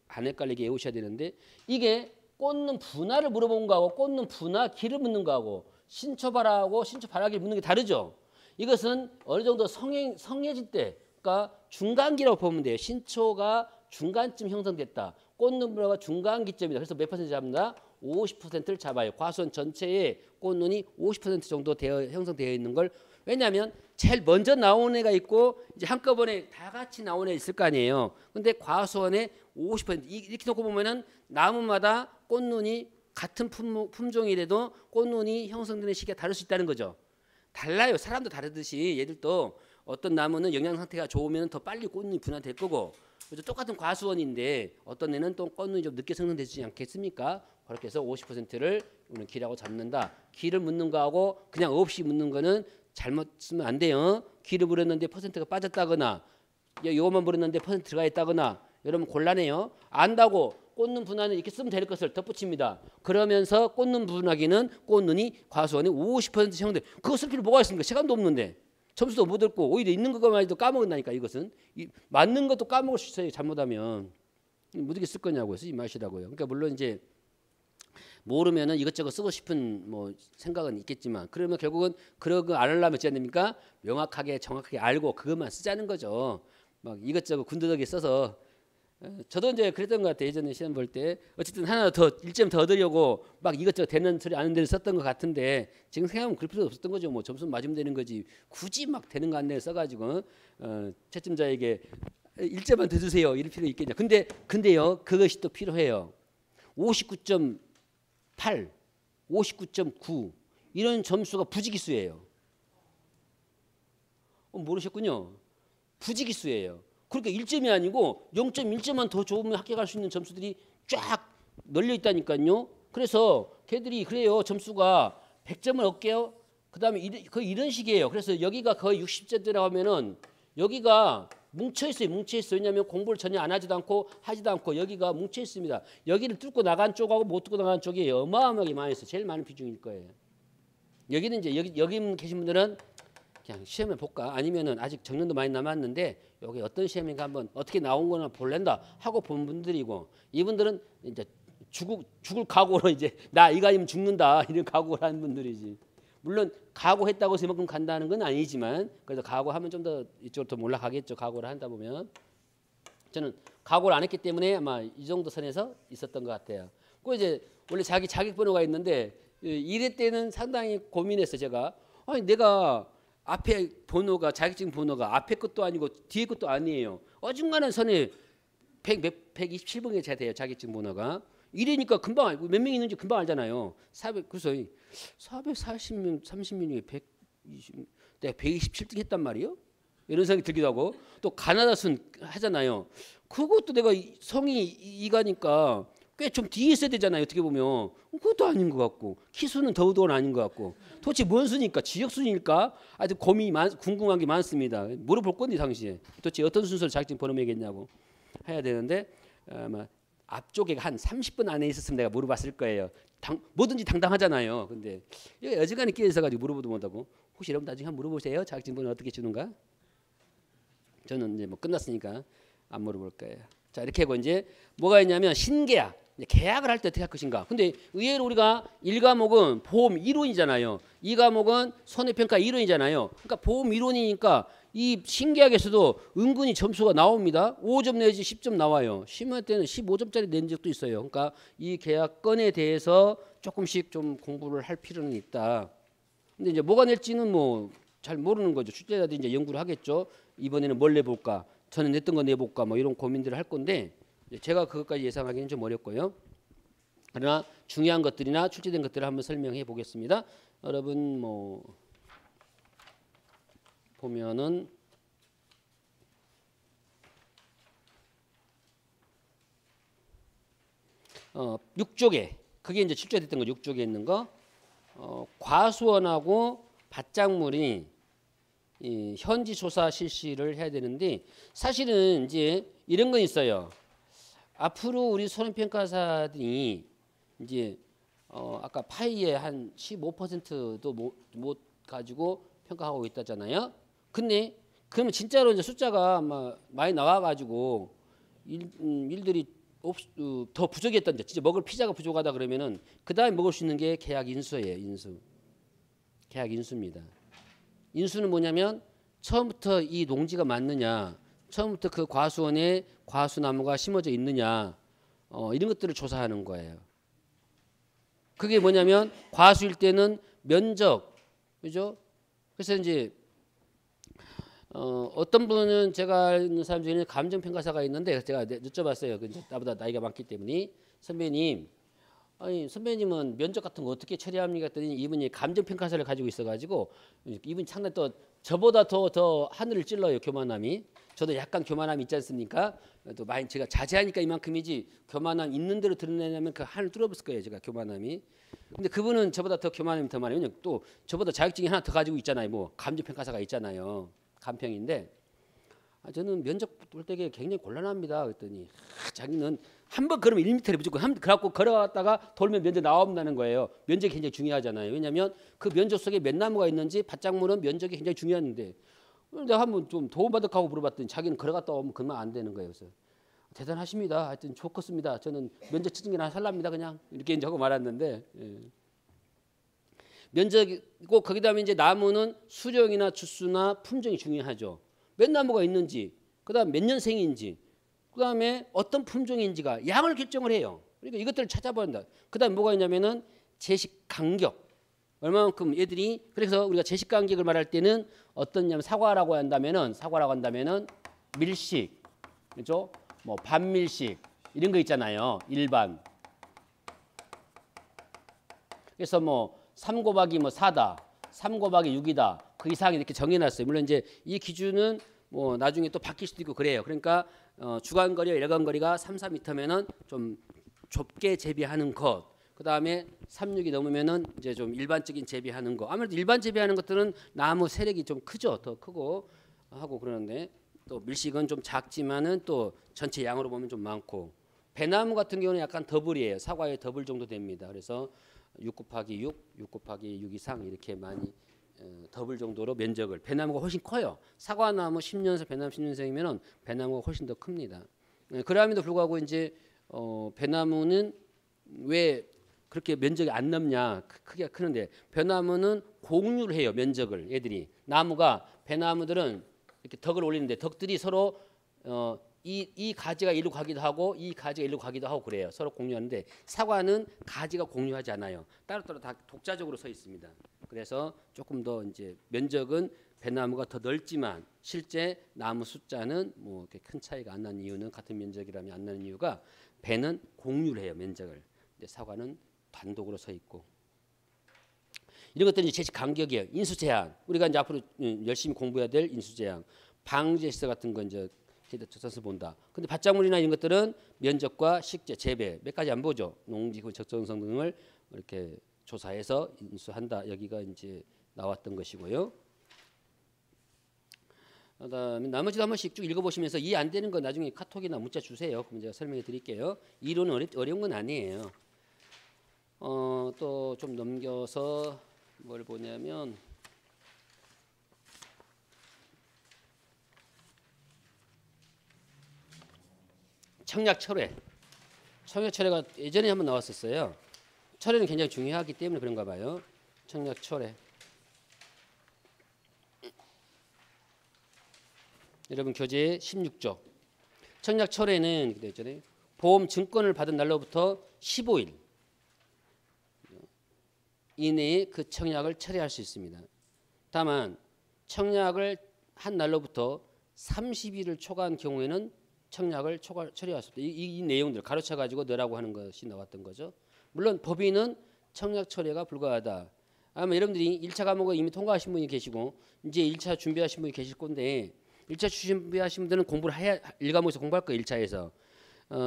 안 헷갈리게 외우셔야 되는데 이게 꽂는 분화를 물어본 거하고 꽂는 분화 기를 묻는 거하고 신초발화하고 신초발화기를 묻는 게 다르죠. 이것은 어느 정도 성해질 때 그러니까 중간기라고 보면 돼요. 신초가 중간쯤 형성됐다. 꽂는 분화가 중간기점이다. 그래서 몇 퍼센트 잡는다? 50%를 잡아요. 과수원 전체에 꽃눈이 50% 정도 형성되어 있는 걸. 왜냐하면 제일 먼저 나온 애가 있고 이제 한꺼번에 다 같이 나온 애 있을 거 아니에요. 근데 과수원에 50% 이렇게 놓고 보면은 나무마다 꽃눈이 같은 품종이라도 꽃눈이 형성되는 시기가 다를 수 있다는 거죠. 달라요. 사람도 다르듯이 얘들도 어떤 나무는 영양 상태가 좋으면 더 빨리 꽃눈이 분화될 거고 똑같은 과수원인데 어떤 애는 또 꽃눈이 좀 늦게 생성되지 않겠습니까? 그렇게 해서 50%를 기라고 잡는다. 기를 묻는 거하고 그냥 없이 묻는 거는 잘못 쓰면 안 돼요. 기를 물었는데 퍼센트가 빠졌다거나 이것만 물었는데 퍼센트 들어가 있다거나 여러분 곤란해요. 안다고 꽂는 분화는 이렇게 쓰면 될 것을 덧붙입니다. 그러면서 꽂는 분화기는 꽃눈이 과수원에 50% 형성돼. 그거 쓸 필요 뭐가 있습니까? 시간도 없는데. 점수도 못 얻고 오히려 있는 것만 해도 까먹는다니까. 이것은 맞는 것도 까먹을 수 있어요. 잘못하면. 어떻게 쓸 거냐고요. 쓰지 마시라고요. 그러니까 물론 이제 모르면은 이것저것 쓰고 싶은 뭐 생각은 있겠지만 그러면 결국은 그런 거 안 하려면 어찌해야 됩니까? 명확하게 정확하게 알고 그것만 쓰자는 거죠. 막 이것저것 군더더기 써서 저도 이제 그랬던 것 같아요. 예전에 시험 볼 때 어쨌든 하나 더 1점 더 얻으려고 막 이것저것 되는 소리 아는 데를 썼던 것 같은데 지금 생각하면 그럴 필요 없었던 거죠. 뭐 점수 맞으면 되는 거지 굳이 막 되는 거 안 되는 써가지고 채점자에게 1점만 더 주세요 이럴 필요 있겠냐. 근데요 그것이 또 필요해요. 59.8, 59.9 이런 점수가 부지기수예요. 모르셨군요. 부지기수예요. 그러니까 1점이 아니고 0.1점만 더 좋으면 합격할 수 있는 점수들이 쫙 널려 있다니까요. 그래서 걔들이 그래요. 점수가 100점을 얻게요. 그다음에 거의 이런 식이에요. 그래서 여기가 거의 60점대라고 하면은 여기가 뭉쳐 있어요. 왜냐하면 공부를 전혀 안 하지도 않고 여기가 뭉쳐 있습니다. 여기를 뚫고 나간 쪽하고 못 뚫고 나간 쪽이 어마어마하게 많이 있어요. 제일 많은 비중일 거예요. 여기는 이제 여기 계신 분들은 그냥 시험을 볼까 아니면은 아직 정년도 많이 남았는데 여기 어떤 시험인가 한번 어떻게 나온 거나 볼랜다 하고 본 분들이고 이분들은 이제 죽을 각오로 이제 나 이거 아니면 죽는다 이런 각오를 하는 분들이지. 물론 각오했다고 해서 이만큼 간다는 건 아니지만 그래도 각오하면 좀 더 이쪽으로 더 올라가겠죠. 각오를 한다 보면 저는 각오를 안 했기 때문에 아마 이 정도 선에서 있었던 것 같아요. 그 이제 원래 자기 자격 번호가 있는데 1회 때는 상당히 고민했어요. 제가 아니 내가 앞에 번호가 자격증 번호가 앞에 것도 아니고 뒤에 것도 아니에요. 어중간한 선에 127번이 돼야 돼요. 자격증 번호가. 이래니까 금방 알고 몇 명 있는지 금방 알잖아요. 그래서 440명, 30명 중에 120 내가 127등 했단 말이에요. 이런 생각이 들기도 하고 또 가나다 순 하잖아요. 그것도 내가 성이 이가니까 꽤 좀 뒤에 있어야 되잖아요. 어떻게 보면 그것도 아닌 것 같고 키수는 더더욱 아닌 것 같고 도대체 뭔 순일까? 지역 순일까? 아주 궁금한 게 많습니다. 물어볼 건데 당시에 도대체 어떤 순서로 자격증 번호 매겠냐고 해야 되는데 아마 앞쪽에 한 30분 안에 있었으면 내가 물어봤을 거예요. 뭐든지 당당하잖아요. 근데 여지간히 끼어 있어가지고 물어보도 못하고 혹시 여러분 나중에 한번 물어보세요. 자격증 번호 어떻게 주는가? 저는 이제 뭐 끝났으니까 안 물어볼 거예요. 자 이렇게 하고 이제 뭐가 있냐면 신계약. 계약을 할 때 어떻게 할 것인가. 근데 의외로 우리가 1과목은 보험 이론이잖아요. 2과목은 손해평가 이론이잖아요. 그러니까 보험 이론이니까 이 신계약에서도 은근히 점수가 나옵니다. 5점 내지 10점 나와요. 심할 때는 15점짜리 낸 적도 있어요. 그러니까 이 계약건에 대해서 조금씩 좀 공부를 할 필요는 있다. 근데 이제 뭐가 낼지는 뭐 잘 모르는 거죠. 출제자들이 이제 연구를 하겠죠. 이번에는 뭘 내볼까? 저는 냈던 거 내볼까? 뭐 이런 고민들을 할 건데 제가 그것까지 예상하기는 좀 어렵고요. 그러나 중요한 것들이나 출제된 것들을 한번 설명해 보겠습니다. 여러분 뭐 보면은 6쪽에 그게 이제 출제됐던 거 6쪽에 있는 거 과수원하고 밭작물이 이 현지 조사 실시를 해야 되는데 사실은 이제 이런 건 있어요. 앞으로 우리 손해평가사들이 이제 아까 파이에 한 15%도 못 가지고 평가하고 있다잖아요. 근데 그러면 진짜로 이제 숫자가 많이 나와가지고 일들이 더 부족했던데 진짜 먹을 피자가 부족하다 그러면은 그 다음에 먹을 수 있는 게 계약 인수예요. 인수. 계약 인수입니다. 인수는 뭐냐면 처음부터 이 농지가 맞느냐, 처음부터 그 과수원에 과수나무가 심어져 있느냐, 이런 것들을 조사하는 거예요. 그게 뭐냐면 과수일 때는 면적, 그죠? 그래서 이제 어떤 분은 제가 아는 사람 중에는 감정평가사가 있는데 제가 여쭤봤어요. 나보다 나이가 많기 때문에 선배님, 아니 선배님은 면적 같은 거 어떻게 처리합니까? 했더니 이분이 감정평가사를 가지고 있어가지고 이분이 상당히 또 저보다 더 하늘을 찔러요. 교만함이. 저도 약간 교만함이 있지 않습니까? 또 많이 제가 자제하니까 이만큼이지 교만함 있는 대로 드러내냐면 그 하늘 뚫어봤을 거예요. 제가 교만함이. 근데 그분은 저보다 더 교만함이 더 많아요. 또 저보다 자격증이 하나 더 가지고 있잖아요. 뭐 감정평가사가 있잖아요. 간평인데 저는 면적 볼 때게 굉장히 곤란합니다. 그랬더니 자기는 한번 걸으면 1m를 무조건 그래갖고 걸어갔다가 돌면 면적 나온다는 거예요. 면적이 굉장히 중요하잖아요. 왜냐하면 그 면적 속에 몇 나무가 있는지 밭작물은 면적이 굉장히 중요한데 내가 한번 좀 도움받을까 고 물어봤더니 자기는 걸어갔다 오면 그러면 안 되는 거예요. 그래서 대단하십니다. 하여튼 좋겠습니다. 저는 면적 치는 게 나 살랍니다. 그냥 이렇게 이제 하고 말았는데 면적이고 거기다음에 이제 나무는 수령이나 주수나 품종이 중요하죠. 몇 나무가 있는지, 그다음 몇 년생인지, 그다음에 어떤 품종인지가 양을 결정을 해요. 그러니까 이것들을 찾아봐야 한다. 그다음 뭐가 있냐면은 제식 간격. 얼마만큼 얘들이 그래서 우리가 제식 간격을 말할 때는 어떠냐면 사과라고 한다면은 밀식, 그렇죠? 뭐 반밀식 이런 거 있잖아요. 일반. 그래서 뭐 3 곱하기 뭐 4다, 3 곱하기 6이다. 그 이상 이렇게 정해놨어요. 물론 이제 이 기준은 뭐 나중에 또 바뀔 수도 있고 그래요. 그러니까 주간거리와 일간거리가 3, 4m면은 좀 좁게 재배하는 것. 그 다음에 3, 6이 넘으면은 이제 좀 일반적인 재배하는 거. 아무래도 일반 재배하는 것들은 나무 세력이 좀 크죠. 더 크고 하고 그러는데 또 밀식은 좀 작지만은 또 전체 양으로 보면 좀 많고 배나무 같은 경우는 약간 더블이에요. 사과의 더블 정도 됩니다. 그래서 6 곱하기 6 곱하기 6 이상 이렇게 많이 더블 정도로 면적을 배나무가 훨씬 커요. 사과나무 10년생, 배나무 10년생이면은 배나무가 훨씬 더 큽니다. 그럼에도 불구하고 이제 배나무는 왜 그렇게 면적이 안 넓냐 크기가 크는데 배나무는 공유를 해요. 면적을 애들이 나무가 배나무들은 이렇게 덕을 올리는데 덕들이 서로 이 가지가 이리로 가기도 하고 이 가지가 이리로 가기도 하고 그래요. 서로 공유하는데 사과는 가지가 공유하지 않아요. 따로따로 다 독자적으로 서 있습니다. 그래서 조금 더 이제 면적은 배나무가 더 넓지만 실제 나무 숫자는 뭐 이렇게 큰 차이가 안 나는 이유는 같은 면적이라면 안 나는 이유가 배는 공유를 해요. 면적을. 근데 사과는 단독으로 서 있고 이런 것들이 이제 제시 간격이에요. 인수 제한. 우리가 이제 앞으로 열심히 공부해야 될 인수 제한. 방제 시설 같은 건 이제 적정성을 본다. 근데 밭작물이나 이런 것들은 면적과 식재, 재배 몇 가지 안 보죠. 농지구 적정성 등을 이렇게 조사해서 인수한다. 여기가 이제 나왔던 것이고요. 그다음에 나머지도 한 번씩 쭉 읽어보시면서 이해 안 되는 거 나중에 카톡이나 문자 주세요. 그럼 제가 설명해 드릴게요. 이론은 어려운 건 아니에요. 또 좀 넘겨서 뭘 보냐면 청약철회. 청약철회가 예전에 한번 나왔었어요. 철회는 굉장히 중요하기 때문에 그런가 봐요. 청약철회. 여러분 교재 16조. 청약철회는 있잖아요. 보험 증권을 받은 날로부터 15일 이내에 그 청약을 철회할 수 있습니다. 다만 청약을 한 날로부터 30일을 초과한 경우에는 청약을 철회할 수 없다. 이 내용들 가로쳐 가지고 넣으라고 하는 것이 나왔던 거죠. 물론 법인은 청약 철회가 불가하다. 아마 여러분들이 1차 과목을 이미 통과하신 분이 계시고 이제 1차 준비하신 분이 계실 건데 1차 준비하신 분들은 공부를 해야 1과목에서 공부할 거예요. 1차에서.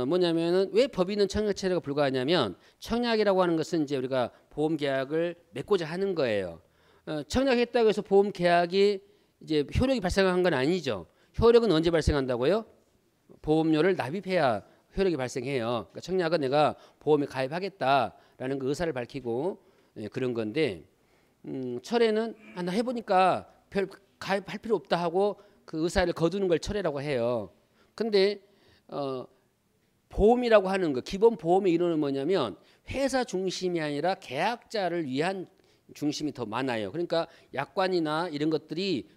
뭐냐면은 왜 법인은 청약 철회가 불가하냐면 청약이라고 하는 것은 이제 우리가 보험 계약을 맺고자 하는 거예요. 청약했다고 해서 보험 계약이 이제 효력이 발생한 건 아니죠. 효력은 언제 발생한다고요? 보험료를 납입해야 효력이 발생해요. 그러니까 청약은 내가 보험에 가입하겠다라는 그 의사를 밝히고 그런 건데 철회는 나 해보니까 별 가입할 필요 없다 하고 그 의사를 거두는 걸 철회라고 해요. 근데 보험이라고 하는 거 기본 보험의 이론은 뭐냐면 회사 중심이 아니라 계약자를 위한 중심이 더 많아요. 그러니까 약관이나 이런 것들이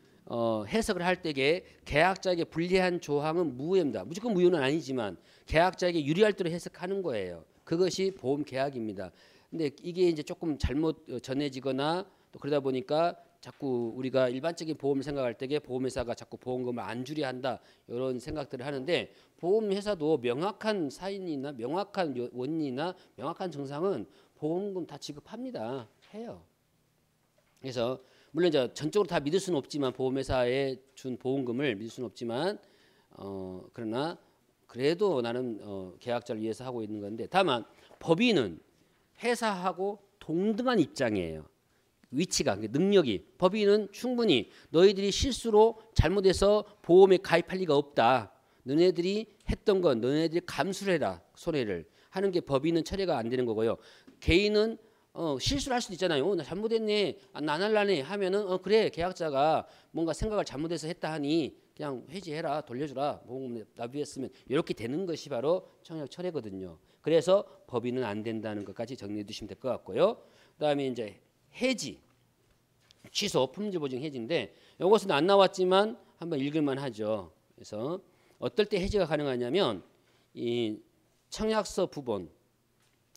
해석을 할 때에 계약자에게 불리한 조항은 무효입니다. 무조건 무효는 아니지만 계약자에게 유리할 대로 해석하는 거예요. 그것이 보험 계약입니다. 근데 이게 이제 조금 잘못 전해지거나 또 그러다 보니까 자꾸 우리가 일반적인 보험을 생각할 때에 보험회사가 자꾸 보험금을 안 줄여야 한다 이런 생각들을 하는데 보험회사도 명확한 사인이나 명확한 원인이나 명확한 증상은 보험금 다 지급합니다. 해요. 그래서 물론 이제 전적으로 다 믿을 수는 없지만 보험회사에 준 보험금을 믿을 수는 없지만 그러나 그래도 나는 계약자를 위해서 하고 있는 건데 다만 법인은 회사하고 동등한 입장이에요. 위치가 능력이 법인은 충분히 너희들이 실수로 잘못해서 보험에 가입할 리가 없다. 너네들이 했던 건 너네들이 감수를 해라. 손해를 하는 게 법인은 처리가 안 되는 거고요. 개인은 실수를 할 수도 있잖아요. 나 잘못했네. 안 할라네 하면은 그래 계약자가 뭔가 생각을 잘못해서 했다 하니 그냥 해지해라 돌려주라 보험 납입했으면 이렇게 되는 것이 바로 청약 철회거든요. 그래서 법인은 안 된다는 것까지 정리해 두시면 될 것 같고요. 그다음에 이제 해지 취소 품질 보증 해지인데 이것은 안 나왔지만 한번 읽을만 하죠. 그래서 어떨 때 해지가 가능하냐면 이 청약서 부본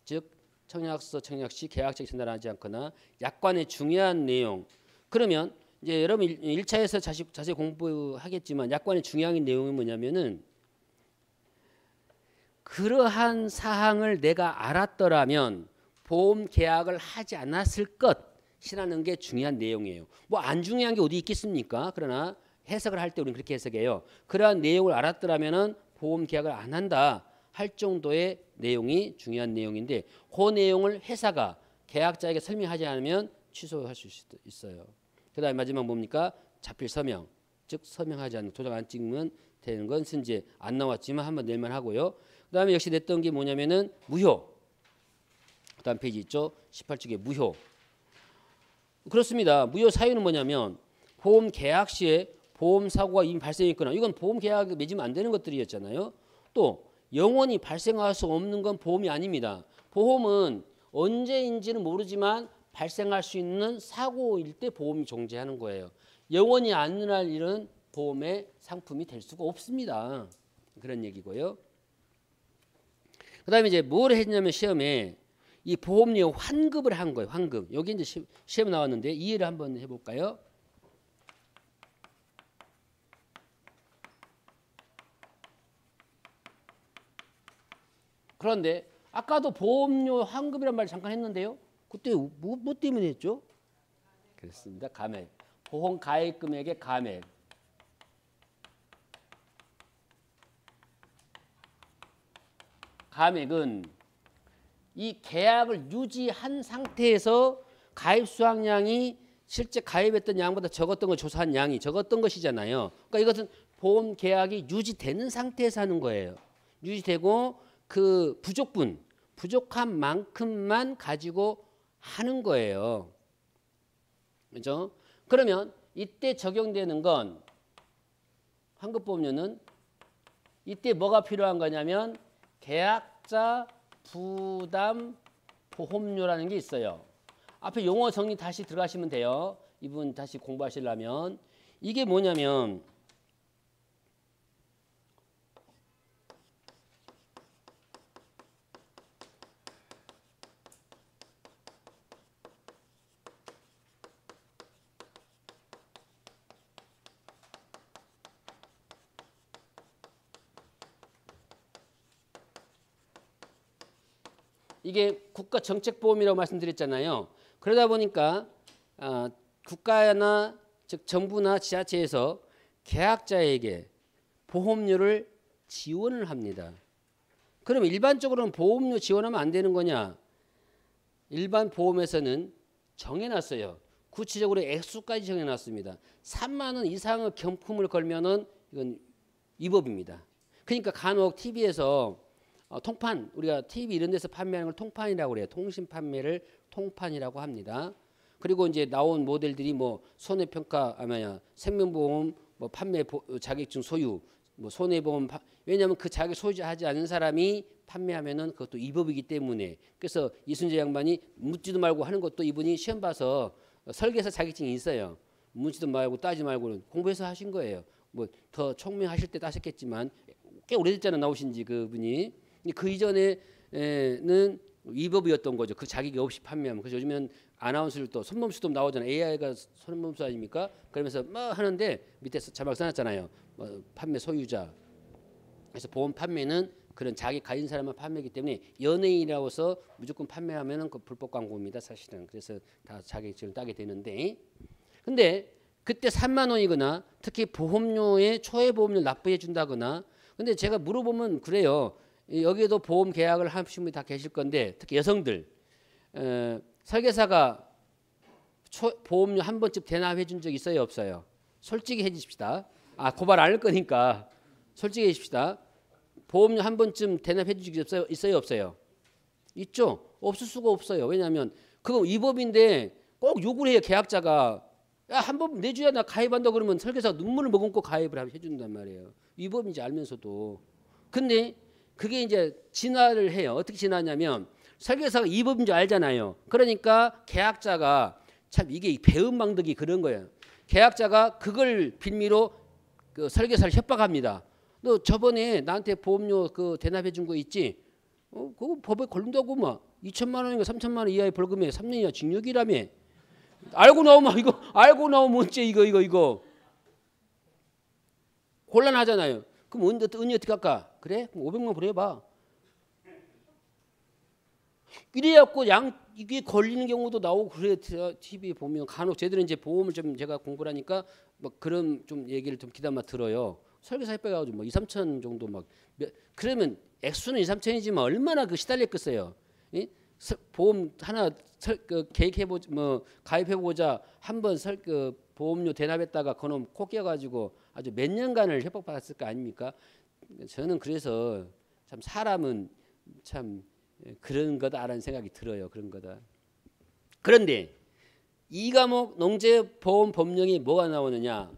즉 청약서 청약 시 계약자에게 전달하지 않거나 약관의 중요한 내용 그러면 이제 여러분 1차에서 자세히 공부하겠지만 약관의 중요한 내용이 뭐냐면은 그러한 사항을 내가 알았더라면 보험 계약을 하지 않았을 것이라는 게 중요한 내용이에요. 뭐 안 중요한 게 어디 있겠습니까? 그러나 해석을 할 때 우리는 그렇게 해석해요. 그러한 내용을 알았더라면은 보험 계약을 안 한다 할 정도의 내용이 중요한 내용인데 그 내용을 회사가 계약자에게 설명하지 않으면 취소할 수 있어요. 그다음에 마지막 뭡니까? 자필 서명. 즉 서명하지 않는 도장 안 찍으면 되는 건 이제 안 나왔지만 한번 낼만 하고요. 그다음에 역시 냈던 게 뭐냐면은 무효. 그다음 페이지 있죠. 18쪽에 무효. 그렇습니다. 무효 사유는 뭐냐면 보험 계약 시에 보험 사고가 이미 발생했거나 이건 보험 계약에 맺으면 안 되는 것들이었잖아요. 또 영원히 발생할 수 없는 건 보험이 아닙니다. 보험은 언제인지는 모르지만 발생할 수 있는 사고일 때 보험이 존재하는 거예요. 영원히 안 일어날 일은 보험의 상품이 될 수가 없습니다. 그런 얘기고요. 그 다음에 이제 뭘 했냐면 시험에 이 보험료 환급을 한 거예요. 환급. 여기 이제 시험 나왔는데 이해를 한번 해볼까요? 그런데 아까도 보험료 환급이란 말 잠깐 했는데요. 그때 뭐 때문에 했죠? 그렇습니다. 감액. 보험 가입 금액의 감액. 감액은 이 계약을 유지한 상태에서 가입 수확량이 실제 가입했던 양보다 적었던 걸 조사한 양이 적었던 것이잖아요. 그러니까 이것은 보험 계약이 유지되는 상태에서 하는 거예요. 유지되고 그 부족한 만큼만 가지고 하는 거예요. 그렇죠? 그러면 이때 적용되는 건 환급보험료는 이때 뭐가 필요한 거냐면 계약자 부담 보험료라는 게 있어요. 앞에 용어 정리 다시 들어가시면 돼요. 이분 다시 공부하시려면. 이게 뭐냐면 이게 국가정책보험이라고 말씀드렸잖아요. 그러다 보니까 국가나 즉 정부나 지자체에서 계약자에게 보험료를 지원을 합니다. 그럼 일반적으로는 보험료 지원하면 안 되는 거냐? 일반 보험에서는 정해놨어요. 구체적으로 액수까지 정해놨습니다. 3만 원 이상의 경품을 걸면은 이건 위법입니다. 그러니까 간혹 TV에서 통판, 우리가 TV 이런 데서 판매하는 걸 통판이라고 그래요. 통신 판매를 통판이라고 합니다. 그리고 이제 나온 모델들이 뭐 손해평가, 생명보험, 뭐 판매 자격증 소유, 뭐 손해보험, 왜냐하면 그 자격 소유하지 않은 사람이 판매하면은 그것도 위법이기 때문에. 그래서 이순재 양반이 묻지도 말고 하는 것도 이분이 시험 봐서 설계사 자격증이 있어요. 묻지도 말고 따지 말고 공부해서 하신 거예요. 뭐 더 총명하실 때 따셨겠지만 꽤 오래됐잖아 나오신지 그분이. 그 이전에는 위법이었던 거죠. 그 자격이 없이 판매하면. 그래서 요즘엔 아나운서들도 손범수도 나오잖아요. AI가 손범수 아닙니까? 그러면서 뭐 하는데 밑에 자막 써놨잖아요. 판매 소유자. 그래서 보험 판매는 그런 자기 가진 사람만 판매하기 때문에 연예인이라고 해서 무조건 판매하면은 그 불법 광고입니다. 사실은. 그래서 다 자격증을 따게 되는데. 근데 그때 3만 원이거나 특히 보험료에 초회 보험료를 납부해 준다거나. 근데 제가 물어보면 그래요. 여기에도 보험 계약을 하신 분이 다 계실 건데 특히 여성들 설계사가 보험료 한 번쯤 대납해 준 적 있어요 없어요? 솔직히 해주십시다. 고발 안 할 거니까 솔직히 해주십시다. 보험료 한 번쯤 대납해 준 적 있어요 없어요? 있죠. 없을 수가 없어요. 왜냐하면 그거 위법인데 꼭 요구를 해요. 계약자가 한 번 내줘야 나 가입한다 그러면 설계사가 눈물을 머금고 가입을 해준단 말이에요. 위법인지 알면서도. 근데 그게 이제 진화를 해요. 어떻게 진화하냐면 설계사가 위법인 줄 알잖아요. 그러니까 계약자가 참 이게 배은망덕이 그런 거예요. 계약자가 그걸 빌미로 그 설계사를 협박합니다. 너 저번에 나한테 보험료 그 대납해 준 거 있지? 그거 법에 걸린다고 막 2천만 원인가 3천만 원 이하의 벌금에 3년 이하 징역이라며. 알고 나오면 어째 이거 곤란하잖아요. 그럼 은희 어떻게 할까? 그래? 그럼 500만 보내봐. 이래갖고 이게 걸리는 경우도 나오고 그래. TV에 보면 간혹 제대로 이제 보험을 좀 제가 공부를 하니까 막 그런 좀 얘기를 좀 귀담아 들어요. 설계사 협박해가지고 뭐 2, 3천 정도 막 그러면 액수는 2, 3천이지만 얼마나 그 시달렸겠어요. 이? 보험 하나 계획해보자, 뭐 가입해보자 한번 보험료 대납했다가 그놈 코 끼어가지고 아주 몇 년간을 협박받았을 거 아닙니까? 저는 그래서 참 사람은 참 그런 거다라는 생각이 들어요. 그런 거다. 그런데 이 과목 농지보험법령이 뭐가 나오느냐?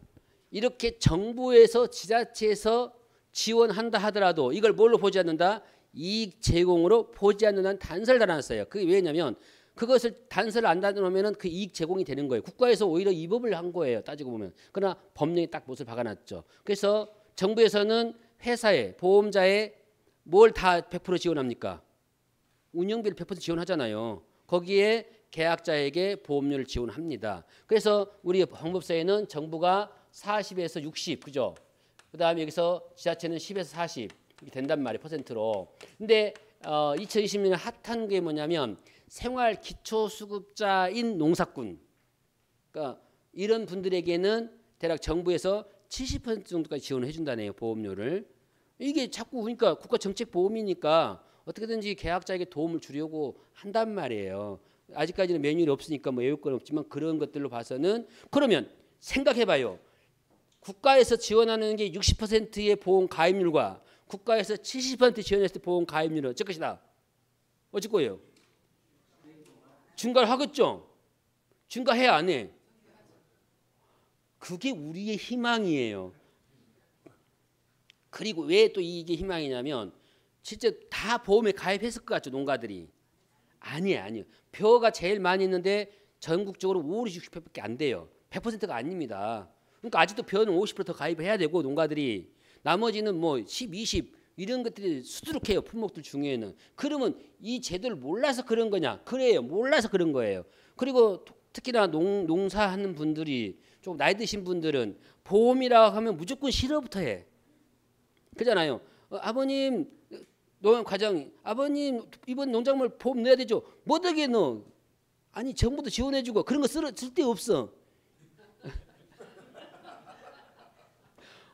이렇게 정부에서 지자체에서 지원한다 하더라도 이걸 뭘로 보지 않는다? 이익 제공으로 보지 않는다는 단서를 달아놨어요. 그게 왜냐면 그것을 단서를 안 달아놓으면 그 이익 제공이 되는 거예요. 국가에서 오히려 위법을 한 거예요. 따지고 보면. 그러나 법령이 딱 못을 박아놨죠. 그래서 정부에서는 회사에 보험자에 뭘 다 100% 지원합니까? 운영비를 100% 지원하잖아요. 거기에 계약자에게 보험료를 지원합니다. 그래서 우리 방법사에는 정부가 40에서 60, 그죠? 그 다음에 여기서 지자체는 10에서 40 이렇게 된단 말이에요. 퍼센트로. 근데 2020년에 핫한 게 뭐냐면 생활기초수급자인 농사꾼. 그러니까 이런 분들에게는 대략 정부에서 70% 정도까지 지원을 해준다네요. 보험료를. 이게 자꾸 그러니까 국가 정책 보험이니까 어떻게든지 계약자에게 도움을 주려고 한단 말이에요. 아직까지는 매뉴얼이 없으니까 뭐 외울 건 없지만 그런 것들로 봐서는 그러면 생각해봐요. 국가에서 지원하는 게 60%의 보험 가입률과 국가에서 70% 지원했을 때 보험 가입률은 어쩔 것이다. 어쩔 거예요? 증가를 하겠죠. 증가해 안 해? 그게 우리의 희망이에요. 그리고 왜 또 이게 희망이냐면 실제 다 보험에 가입했을 것 같죠. 농가들이. 아니에요. 벼가 제일 많이 있는데 전국적으로 50, 60%밖에 안 돼요. 100%가 아닙니다. 그러니까 아직도 벼는 50% 더 가입해야 되고 농가들이 나머지는 뭐 10, 20 이런 것들이 수두룩해요. 품목들 중에는. 그러면 이 제도를 몰라서 그런 거냐? 그래요. 몰라서 그런 거예요. 그리고 특히나 농사하는 분들이 좀 나이 드신 분들은 보험이라고 하면 무조건 싫어부터 해. 그잖아요. 아버님 농협 과장 아버님 이번 농작물 보험 내야 되죠. 못하게 넣어. 아니 정부도 지원해주고 그런 거 쓸데없어.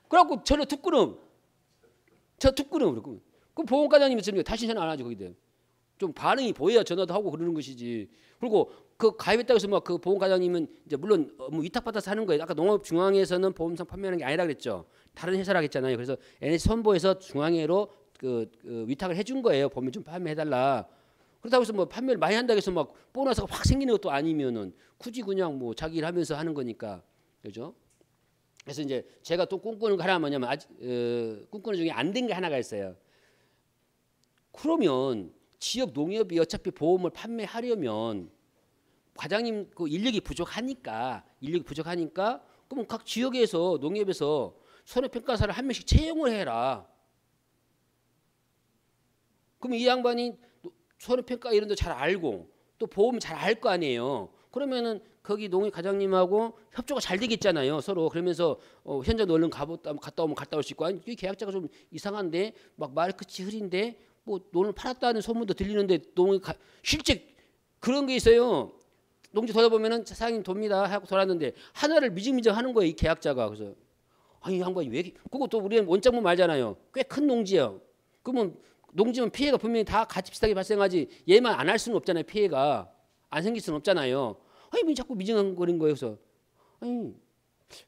그래갖고 저는 툭구름. 그 보험과장님이 쓰는 게 다시 전화 안 하죠. 거기대. 좀 반응이 보여야 전화도 하고 그러는 것이지. 그리고 그 가입했다고 해서 막 그 보험과장님은 이제 물론 뭐 위탁받아서 하는 거예요. 아까 농업중앙회에서는 보험상 판매하는 게 아니라 그랬죠. 다른 회사라고 했잖아요. 그래서 NH 선보에서 중앙회로 그 위탁을 해준 거예요. 보험 좀 판매해달라. 그렇다고 해서 뭐 판매를 많이 한다고 해서 막 보너스가 확 생기는 것도 아니면은 굳이 그냥 뭐 자기 일 하면서 하는 거니까. 그죠? 그래서 이제 제가 또 꿈꾸는 거 하나 뭐냐면 꿈꾸는 중에 안 된 게 하나가 있어요. 그러면 지역 농협이 어차피 보험을 판매하려면 과장님 그 인력이 부족하니까 그러면 각 지역에서 농협에서 손해평가사를 한 명씩 채용을 해라. 그러면 이 양반이 손해평가 이런 데 잘 알고 또 보험 잘 알 거 아니에요. 그러면은 거기 농협 과장님하고 협조가 잘 되겠잖아요. 서로 그러면서 현장 얼른 갔다 오면 갔다 올 수 있고 아니 이 계약자가 좀 이상한데 막 말끝이 흐린데 뭐 논을 팔았다는 소문도 들리는데 실제 그런 게 있어요. 농지 돌아보면은 사장님 돕니다 하고 돌았는데 하나를 미증미증 하는 거예요. 이 계약자가. 그래서 아니 이 양반이 왜 그거 또 우리는 원장문 말잖아요. 꽤 큰 농지예요. 그러면 농지면 피해가 분명히 다 같이 비슷하게 발생하지 얘만 안 할 수는 없잖아요. 피해가 안 생길 수는 없잖아요. 아니 왜 자꾸 미증거리는 거예요. 그래서 아니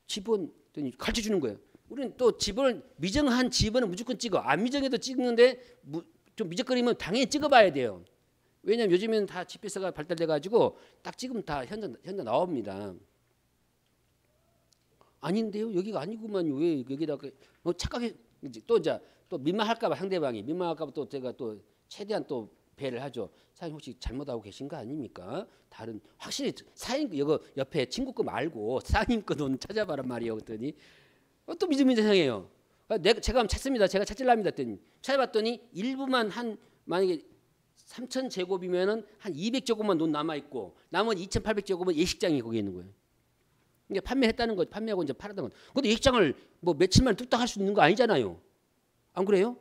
지번 가르쳐 주는 거예요. 우리는 또 지번을 미정한 지번은 무조건 찍어. 안 미정해도 찍는데 좀 미적거리면 당연히 찍어봐야 돼요. 왜냐면 요즘에는 다 GPS가 발달돼가지고 딱 찍으면 다 현장 나옵니다. 아닌데요? 여기가 아니구만. 왜 여기다가 착각해 또 민망할까봐 상대방이 민망할까봐 또 제가 또 최대한 또 배를 하죠. 사장님 혹시 잘못하고 계신 거 아닙니까? 다른 확실히 사장님 이거 옆에 친구 거 말고 사장님 거 돈 찾아봐란 말이에요. 그랬더니 또 미증미증해요. 제가 한번 찾습니다. 제가 찾으랍니다. 했더니 찾아봤더니 일부만 한 만약에 3,000제곱이면은 한 200제곱만 논 남아 있고 나머지 2,800제곱은 예식장이 거기 있는 거예요. 이게 판매했다는 거, 판매하고 이제 팔았다는 거. 근데 예식장을 뭐 며칠만 뚝딱 할 수 있는 거 아니잖아요. 안 그래요?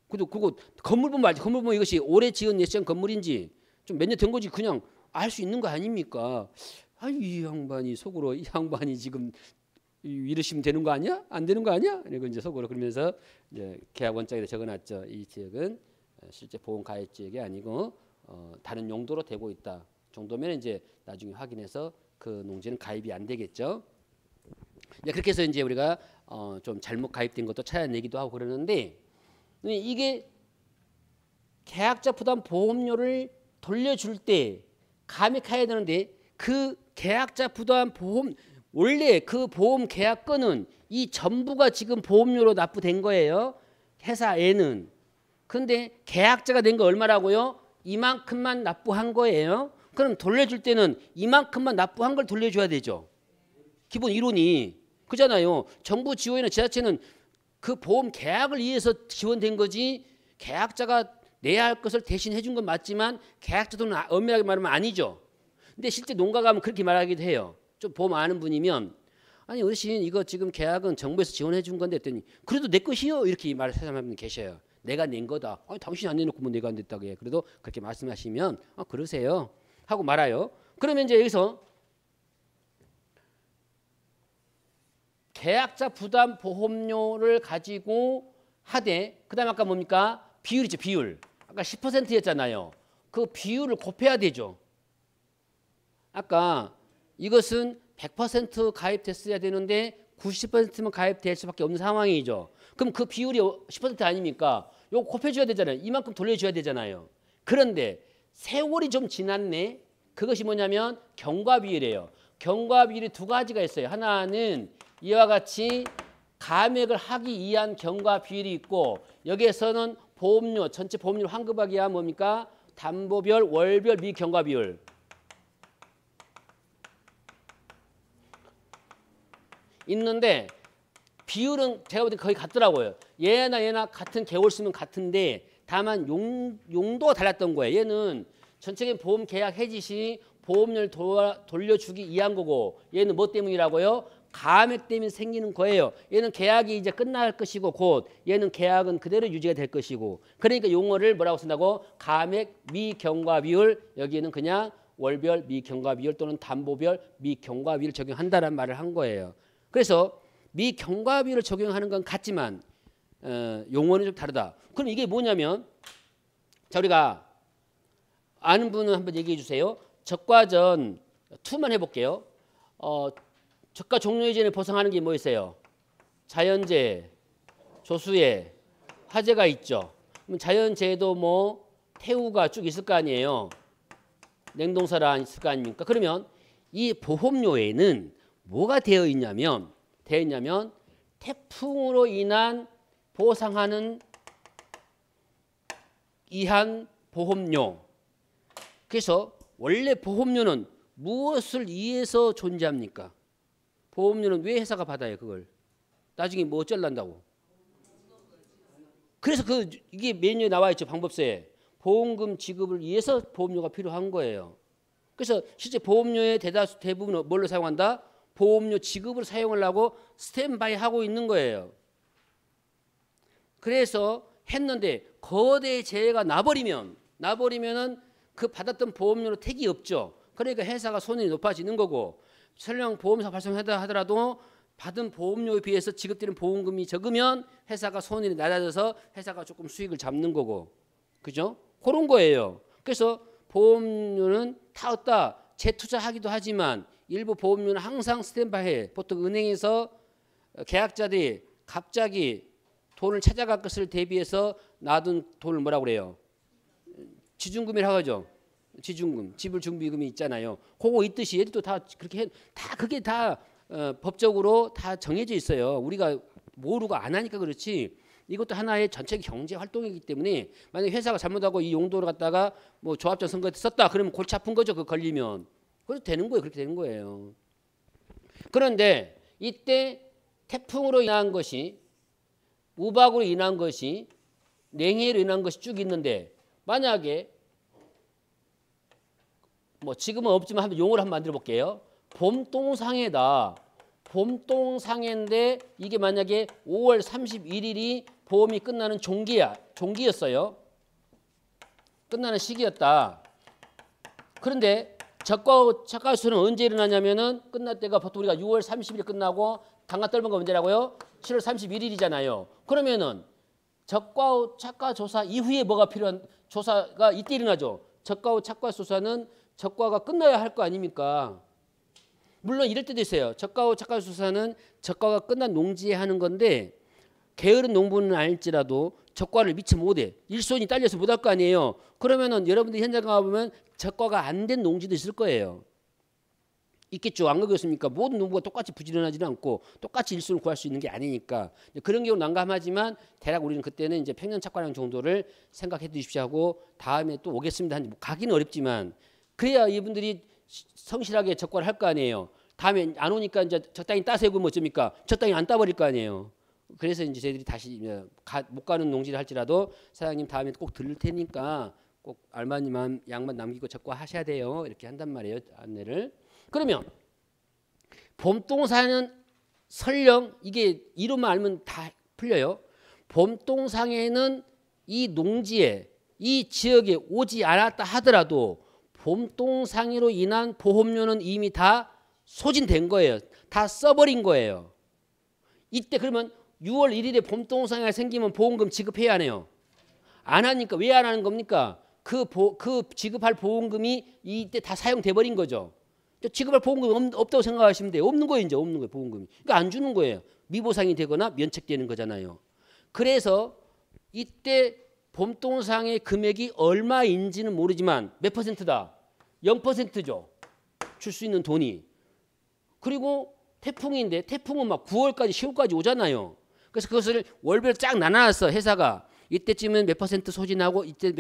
그거 건물 보면 알지. 건물 보면 이것이 오래 지은 예식장 건물인지 좀 몇 년 된 거지 그냥 알 수 있는 거 아닙니까? 아유 이 양반이 속으로 이 양반이 지금 이러시면 되는 거 아니야? 안 되는 거 아니야? 그리고 이제 속으로 그러면서 이제 계약 원장에다 적어놨죠. 이 지역은 실제 보험 가입 지역이 아니고 다른 용도로 되고 있다 정도면 이제 나중에 확인해서 그 농지는 가입이 안 되겠죠. 그렇게 해서 이제 우리가 좀 잘못 가입된 것도 찾아내기도 하고 그러는데 이게 계약자 부담 보험료를 돌려줄 때 감액해야 되는데 그 계약자 부담 보험 원래 그 보험 계약건은 이 전부가 지금 보험료로 납부된 거예요. 회사에는. 근데 계약자가 된 거 얼마라고요? 이만큼만 납부한 거예요. 그럼 돌려줄 때는 이만큼만 납부한 걸 돌려줘야 되죠. 기본 이론이. 그잖아요. 정부 지원이나 지자체는 그 보험 계약을 위해서 지원된 거지 계약자가 내야 할 것을 대신 해준 건 맞지만 계약자 돈은 엄밀하게 말하면 아니죠. 근데 실제 농가 가면 그렇게 말하기도 해요. 좀 보험 아는 분이면 아니 어르신 이거 지금 계약은 정부에서 지원해 준 건데 했더니 그래도 내 것이요 이렇게 말하는 분 계셔요. 내가 낸 거다. 아니 당신이 안 내놓고 뭐 내가 안 냈다고 해. 그래도 그렇게 말씀하시면 그러세요 하고 말아요. 그러면 이제 여기서 계약자 부담 보험료를 가지고 하되 그다음 아까 뭡니까? 비율이죠. 비율. 아까 10%였잖아요. 그 비율을 곱해야 되죠. 아까 이것은 100% 가입됐어야 되는데 90%만 가입될 수밖에 없는 상황이죠. 그럼 그 비율이 10% 아닙니까? 이거 곱해줘야 되잖아요. 이만큼 돌려줘야 되잖아요. 그런데 세월이 좀 지났네. 그것이 뭐냐면 경과비율이에요. 경과비율이 두 가지가 있어요. 하나는 이와 같이 감액을 하기 위한 경과비율이 있고 여기에서는 보험료, 전체 보험료 환급하기 위한 뭡니까? 담보별, 월별 미경과비율. 있는데 비율은 제가 볼 때 거의 같더라고요. 얘나 같은 개월 쓰면 같은데 다만 용도가 달랐던 거예요. 얘는 전체적인 보험 계약 해지 시 보험료를 돌려주기 위한 거고 얘는 뭐 때문이라고요? 감액 때문에 생기는 거예요. 얘는 계약이 이제 끝날 것이고 곧 얘는 계약은 그대로 유지가 될 것이고 그러니까 용어를 뭐라고 쓴다고? 감액 미경과비율. 여기에는 그냥 월별 미경과비율 또는 담보별 미경과비율 적용한다는 말을 한 거예요. 그래서 미경과비율을 적용하는 건 같지만 용어는 좀 다르다. 그럼 이게 뭐냐면 자 우리가 아는 분은 한번 얘기해 주세요. 적과전 2만 해볼게요. 적과 종료 이전에 보상하는 게 뭐 있어요? 자연재해, 조수해, 화재가 있죠. 그럼 자연재해도 뭐 태우가 쭉 있을 거 아니에요. 냉동사라 있을 거 아닙니까? 그러면 이 보험료에는 뭐가 되어 있냐면 태풍으로 인한 보상하는 이한 보험료. 그래서 원래 보험료는 무엇을 위해서 존재합니까? 보험료는 왜 회사가 받아요? 그걸 나중에 뭐 어쩌려고? 그래서 이게 메뉴에 나와 있죠. 방법서에 보험금 지급을 위해서 보험료가 필요한 거예요. 그래서 실제 보험료의 대부분은 뭘로 사용한다? 보험료 지급을 사용하려고 스탠바이 하고 있는 거예요. 그래서 했는데 거대 재해가 나버리면은 그 받았던 보험료로 택이 없죠. 그러니까 회사가 손해가 높아지는 거고 설령 보험사 발생하다 하더라도 받은 보험료에 비해서 지급되는 보험금이 적으면 회사가 손해가 낮아져서 회사가 조금 수익을 잡는 거고 그죠? 그런 거예요. 그래서 보험료는 타었다 재투자하기도 하지만 일부 보험료는 항상 스탠바이해. 보통 은행에서 계약자들이 갑자기 돈을 찾아갈 것을 대비해서 놔둔 돈을 뭐라고 그래요? 지중금이라고 하죠. 지중금, 지불 준비금이 있잖아요. 그거 있듯이 얘들도 다 그렇게 그게 다 법적으로 다 정해져 있어요. 우리가 모르고 안 하니까 그렇지. 이것도 하나의 전체 경제 활동이기 때문에 만약에 회사가 잘못하고 이 용도를 갖다가 뭐 조합장 선거에 썼다 그러면 골치 아픈 거죠. 그거 걸리면. 그래서 되는 거예요. 그렇게 되는 거예요. 그런데 이때 태풍으로 인한 것이 우박으로 인한 것이 냉해로 인한 것이 쭉 있는데 만약에 뭐 지금은 없지만 한번 용어를 한번 만들어 볼게요. 봄동상해다. 봄동상해인데 이게 만약에 5월 31일이 보험이 끝나는 종기였어요. 끝나는 시기였다. 그런데 적과수는 언제 일어나냐면은 끝날 때가 보통 우리가 6월 30일 끝나고 단가 떨면 거 언제라고요? 7월 31일이잖아요. 그러면은 적과 착과 조사 이후에 뭐가 필요한 조사가 이때 일어나죠. 적과 후 착과 조사는 적과가 끝나야 할 거 아닙니까? 물론 이럴 때도 있어요. 적과 후 착과 조사는 적과가 끝난 농지에 하는 건데 게으른 농부는 알지라도 적과를 미처 못해. 일손이 딸려서 못할 거 아니에요. 그러면은 여러분들 현장 가보면 적과가 안 된 농지도 있을 거예요. 있겠죠. 안 그렇습니까? 모든 농부가 똑같이 부지런하지는 않고 똑같이 일손을 구할 수 있는 게 아니니까 그런 경우 난감하지만 대략 우리는 그때는 이제 평년 착과량 정도를 생각해 두십시오 하고 다음에 또 오겠습니다. 가기는 어렵지만 그래야 이분들이 성실하게 적과를 할 거 아니에요. 다음에 안 오니까 이제 적당히 따세고 뭐 어쩝니까? 적당히 안 따버릴 거 아니에요. 그래서 이제 저희들이 다시 못 가는 농지를 할지라도 사장님 다음에 꼭 들을 테니까 꼭 알마니만 양만 남기고 적과 하셔야 돼요. 이렇게 한단 말이에요. 안내를. 그러면 봄동상에는 설령 이게 이름만 알면 다 풀려요. 봄동상에는 이 농지에 이 지역에 오지 않았다 하더라도 봄동상해로 인한 보험료는 이미 다 소진된 거예요. 다 써버린 거예요. 이때 그러면 6월 1일에 봄동상이 생기면 보험금 지급해야 하네요. 안 하니까 왜 안 하는 겁니까? 그 지급할 보험금이 이때 다 사용돼 버린 거죠. 지급할 보험금이 없다고 생각하시면 돼요. 없는 거예요. 이제 없는 거예요. 보험금이. 그러니까 안 주는 거예요. 미보상이 되거나 면책되는 거잖아요. 그래서 이때 봄동상의 금액이 얼마인지는 모르지만 몇 퍼센트다? 0%죠. 줄 수 있는 돈이. 그리고 태풍인데 태풍은 막 9월까지 10월까지 오잖아요. 그래서 그것을 월별 쫙 나눠서 회사가 이때쯤은 몇 퍼센트 소진하고 이때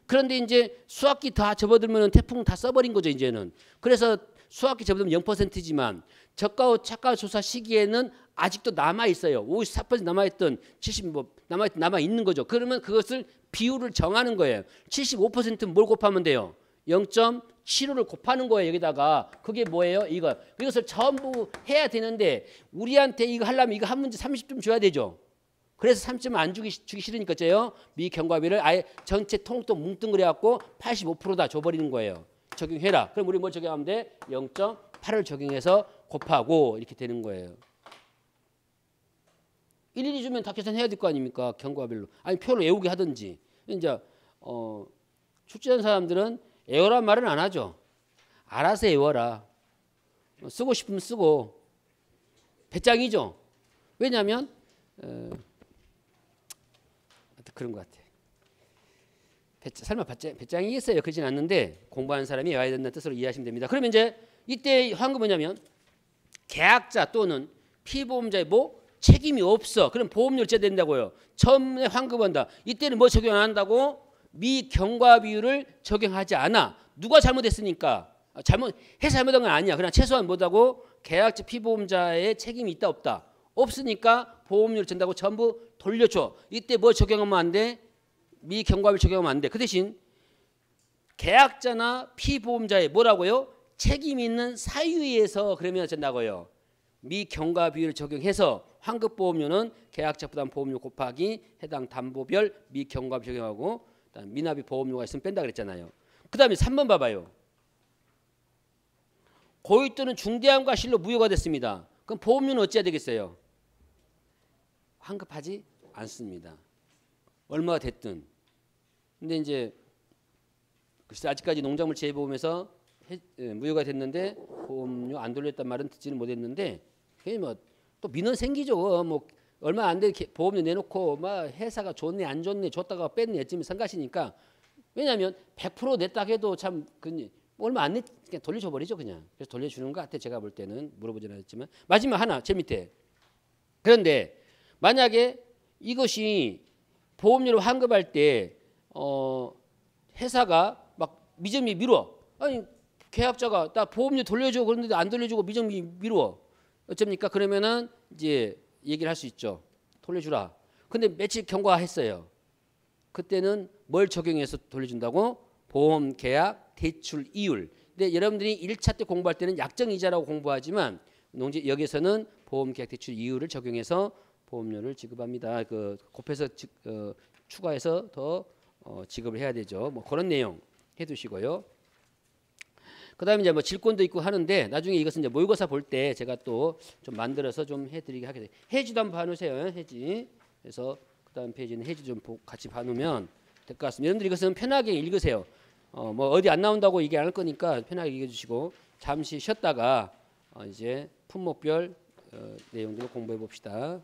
그런데 이제 수학기 다 접어들면 태풍 다 써버린 거죠. 이제는. 그래서 수학기 접어들면 0%지만 저가 차가 조사 시기에는 아직도 남아 있어요. 54% 남아있던 70 뭐 남아 있는 거죠. 그러면 그것을 비율을 정하는 거예요. 75%는 뭘 곱하면 돼요? 0.75를 곱하는 거예요. 여기다가 그게 뭐예요? 이것을 전부 해야 되는데 우리한테 이거 하려면 이거 한 문제 30점 줘야 되죠. 그래서 3점 안 주기 싫으니까 째요. 미경과비를 아예 전체 통통 뭉뚱그려 갖고 85%다 줘버리는 거예요. 적용해라. 그럼 우리 뭘 적용하면 돼? 0.8을 적용해서 곱하고 이렇게 되는 거예요. 일일이 주면 다 계산해야 될 거 아닙니까? 경과별로. 아니 표를 외우게 하든지. 이제 출제한 사람들은 외워란 말은 안 하죠. 알아서 외워라. 쓰고 싶으면 쓰고. 배짱이죠. 왜냐하면 그런 것 같아. 설마 배짱이겠어요? 그러진 않는데 공부하는 사람이 외워야 된다는 뜻으로 이해하시면 됩니다. 그러면 이제 이때 한 거 뭐냐면 계약자 또는 피보험자의 뭐 책임이 없어. 그럼 보험료 제야 된다고요. 처음에 환급한다. 이때는 뭐 적용 안 한다고? 미경과 비율을 적용하지 않아. 누가 잘못했으니까. 해서 잘못한 건 아니야. 그냥 최소한 뭐다고? 계약자 피보험자의 책임이 있다 없다. 없으니까 보험료를 준다고 전부 돌려줘. 이때 뭐 적용하면 안 돼? 미경과 비율 적용하면 안 돼. 그 대신 계약자나 피보험자의 뭐라고요? 책임 있는 사유에서 그러면 된다고요. 미경과 비율을 적용해서 환급보험료는 계약자 부담 보험료 곱하기 해당 담보별 미경과 적용하고 미납입 보험료가 있으면 뺀다 그랬잖아요. 그 다음에 3번 봐봐요. 고의 또는 중대한 과실로 무효가 됐습니다. 그럼 보험료는 어찌해야 되겠어요? 환급하지 않습니다. 얼마가 됐든. 근데 이제 글쎄 아직까지 농작물 재보험에서 무효가 됐는데 보험료 안 돌렸단 말은 듣지는 못했는데 그게 뭐 또 민원 생기죠. 뭐 얼마 안 돼 보험료 내놓고 막 회사가 좋네 안 좋네 줬다가 뺐네 어쩌면 상가시니까 왜냐하면 100% 냈다 해도 참 얼마 안 냈 그냥 돌려줘 버리죠 그냥. 그래서 돌려주는 것 같아 제가 볼 때는 물어보진 않았지만 마지막 하나 제 밑에 그런데 만약에 이것이 보험료를 환급할 때 회사가 막 미정비 미뤄 아니 계약자가 나 보험료 돌려줘 그런데 안 돌려주고 미정비 미뤄 어쩝니까? 그러면은 이제 얘기를 할 수 있죠. 돌려주라. 근데 며칠 경과했어요. 그때는 뭘 적용해서 돌려준다고? 보험 계약 대출 이율. 근데 여러분들이 1차 때 공부할 때는 약정 이자라고 공부하지만 여기서는 보험 계약 대출 이율을 적용해서 보험료를 지급합니다. 곱해서 추가해서 더 지급을 해야 되죠. 뭐 그런 내용 해두시고요. 그다음에 이제 뭐 질권도 있고 하는데 나중에 이것은 이제 모의고사 볼 때 제가 또 좀 만들어서 좀 해드리게 하게 돼요. 해지도 한번 봐놓으세요. 해지. 그래서 그다음 페이지는 해지 좀 같이 봐놓으면 될 것 같습니다. 여러분들 이것은 편하게 읽으세요. 뭐 어디 안 나온다고 얘기 안 할 거니까 편하게 읽어주시고 잠시 쉬었다가 이제 품목별 내용들을 공부해 봅시다.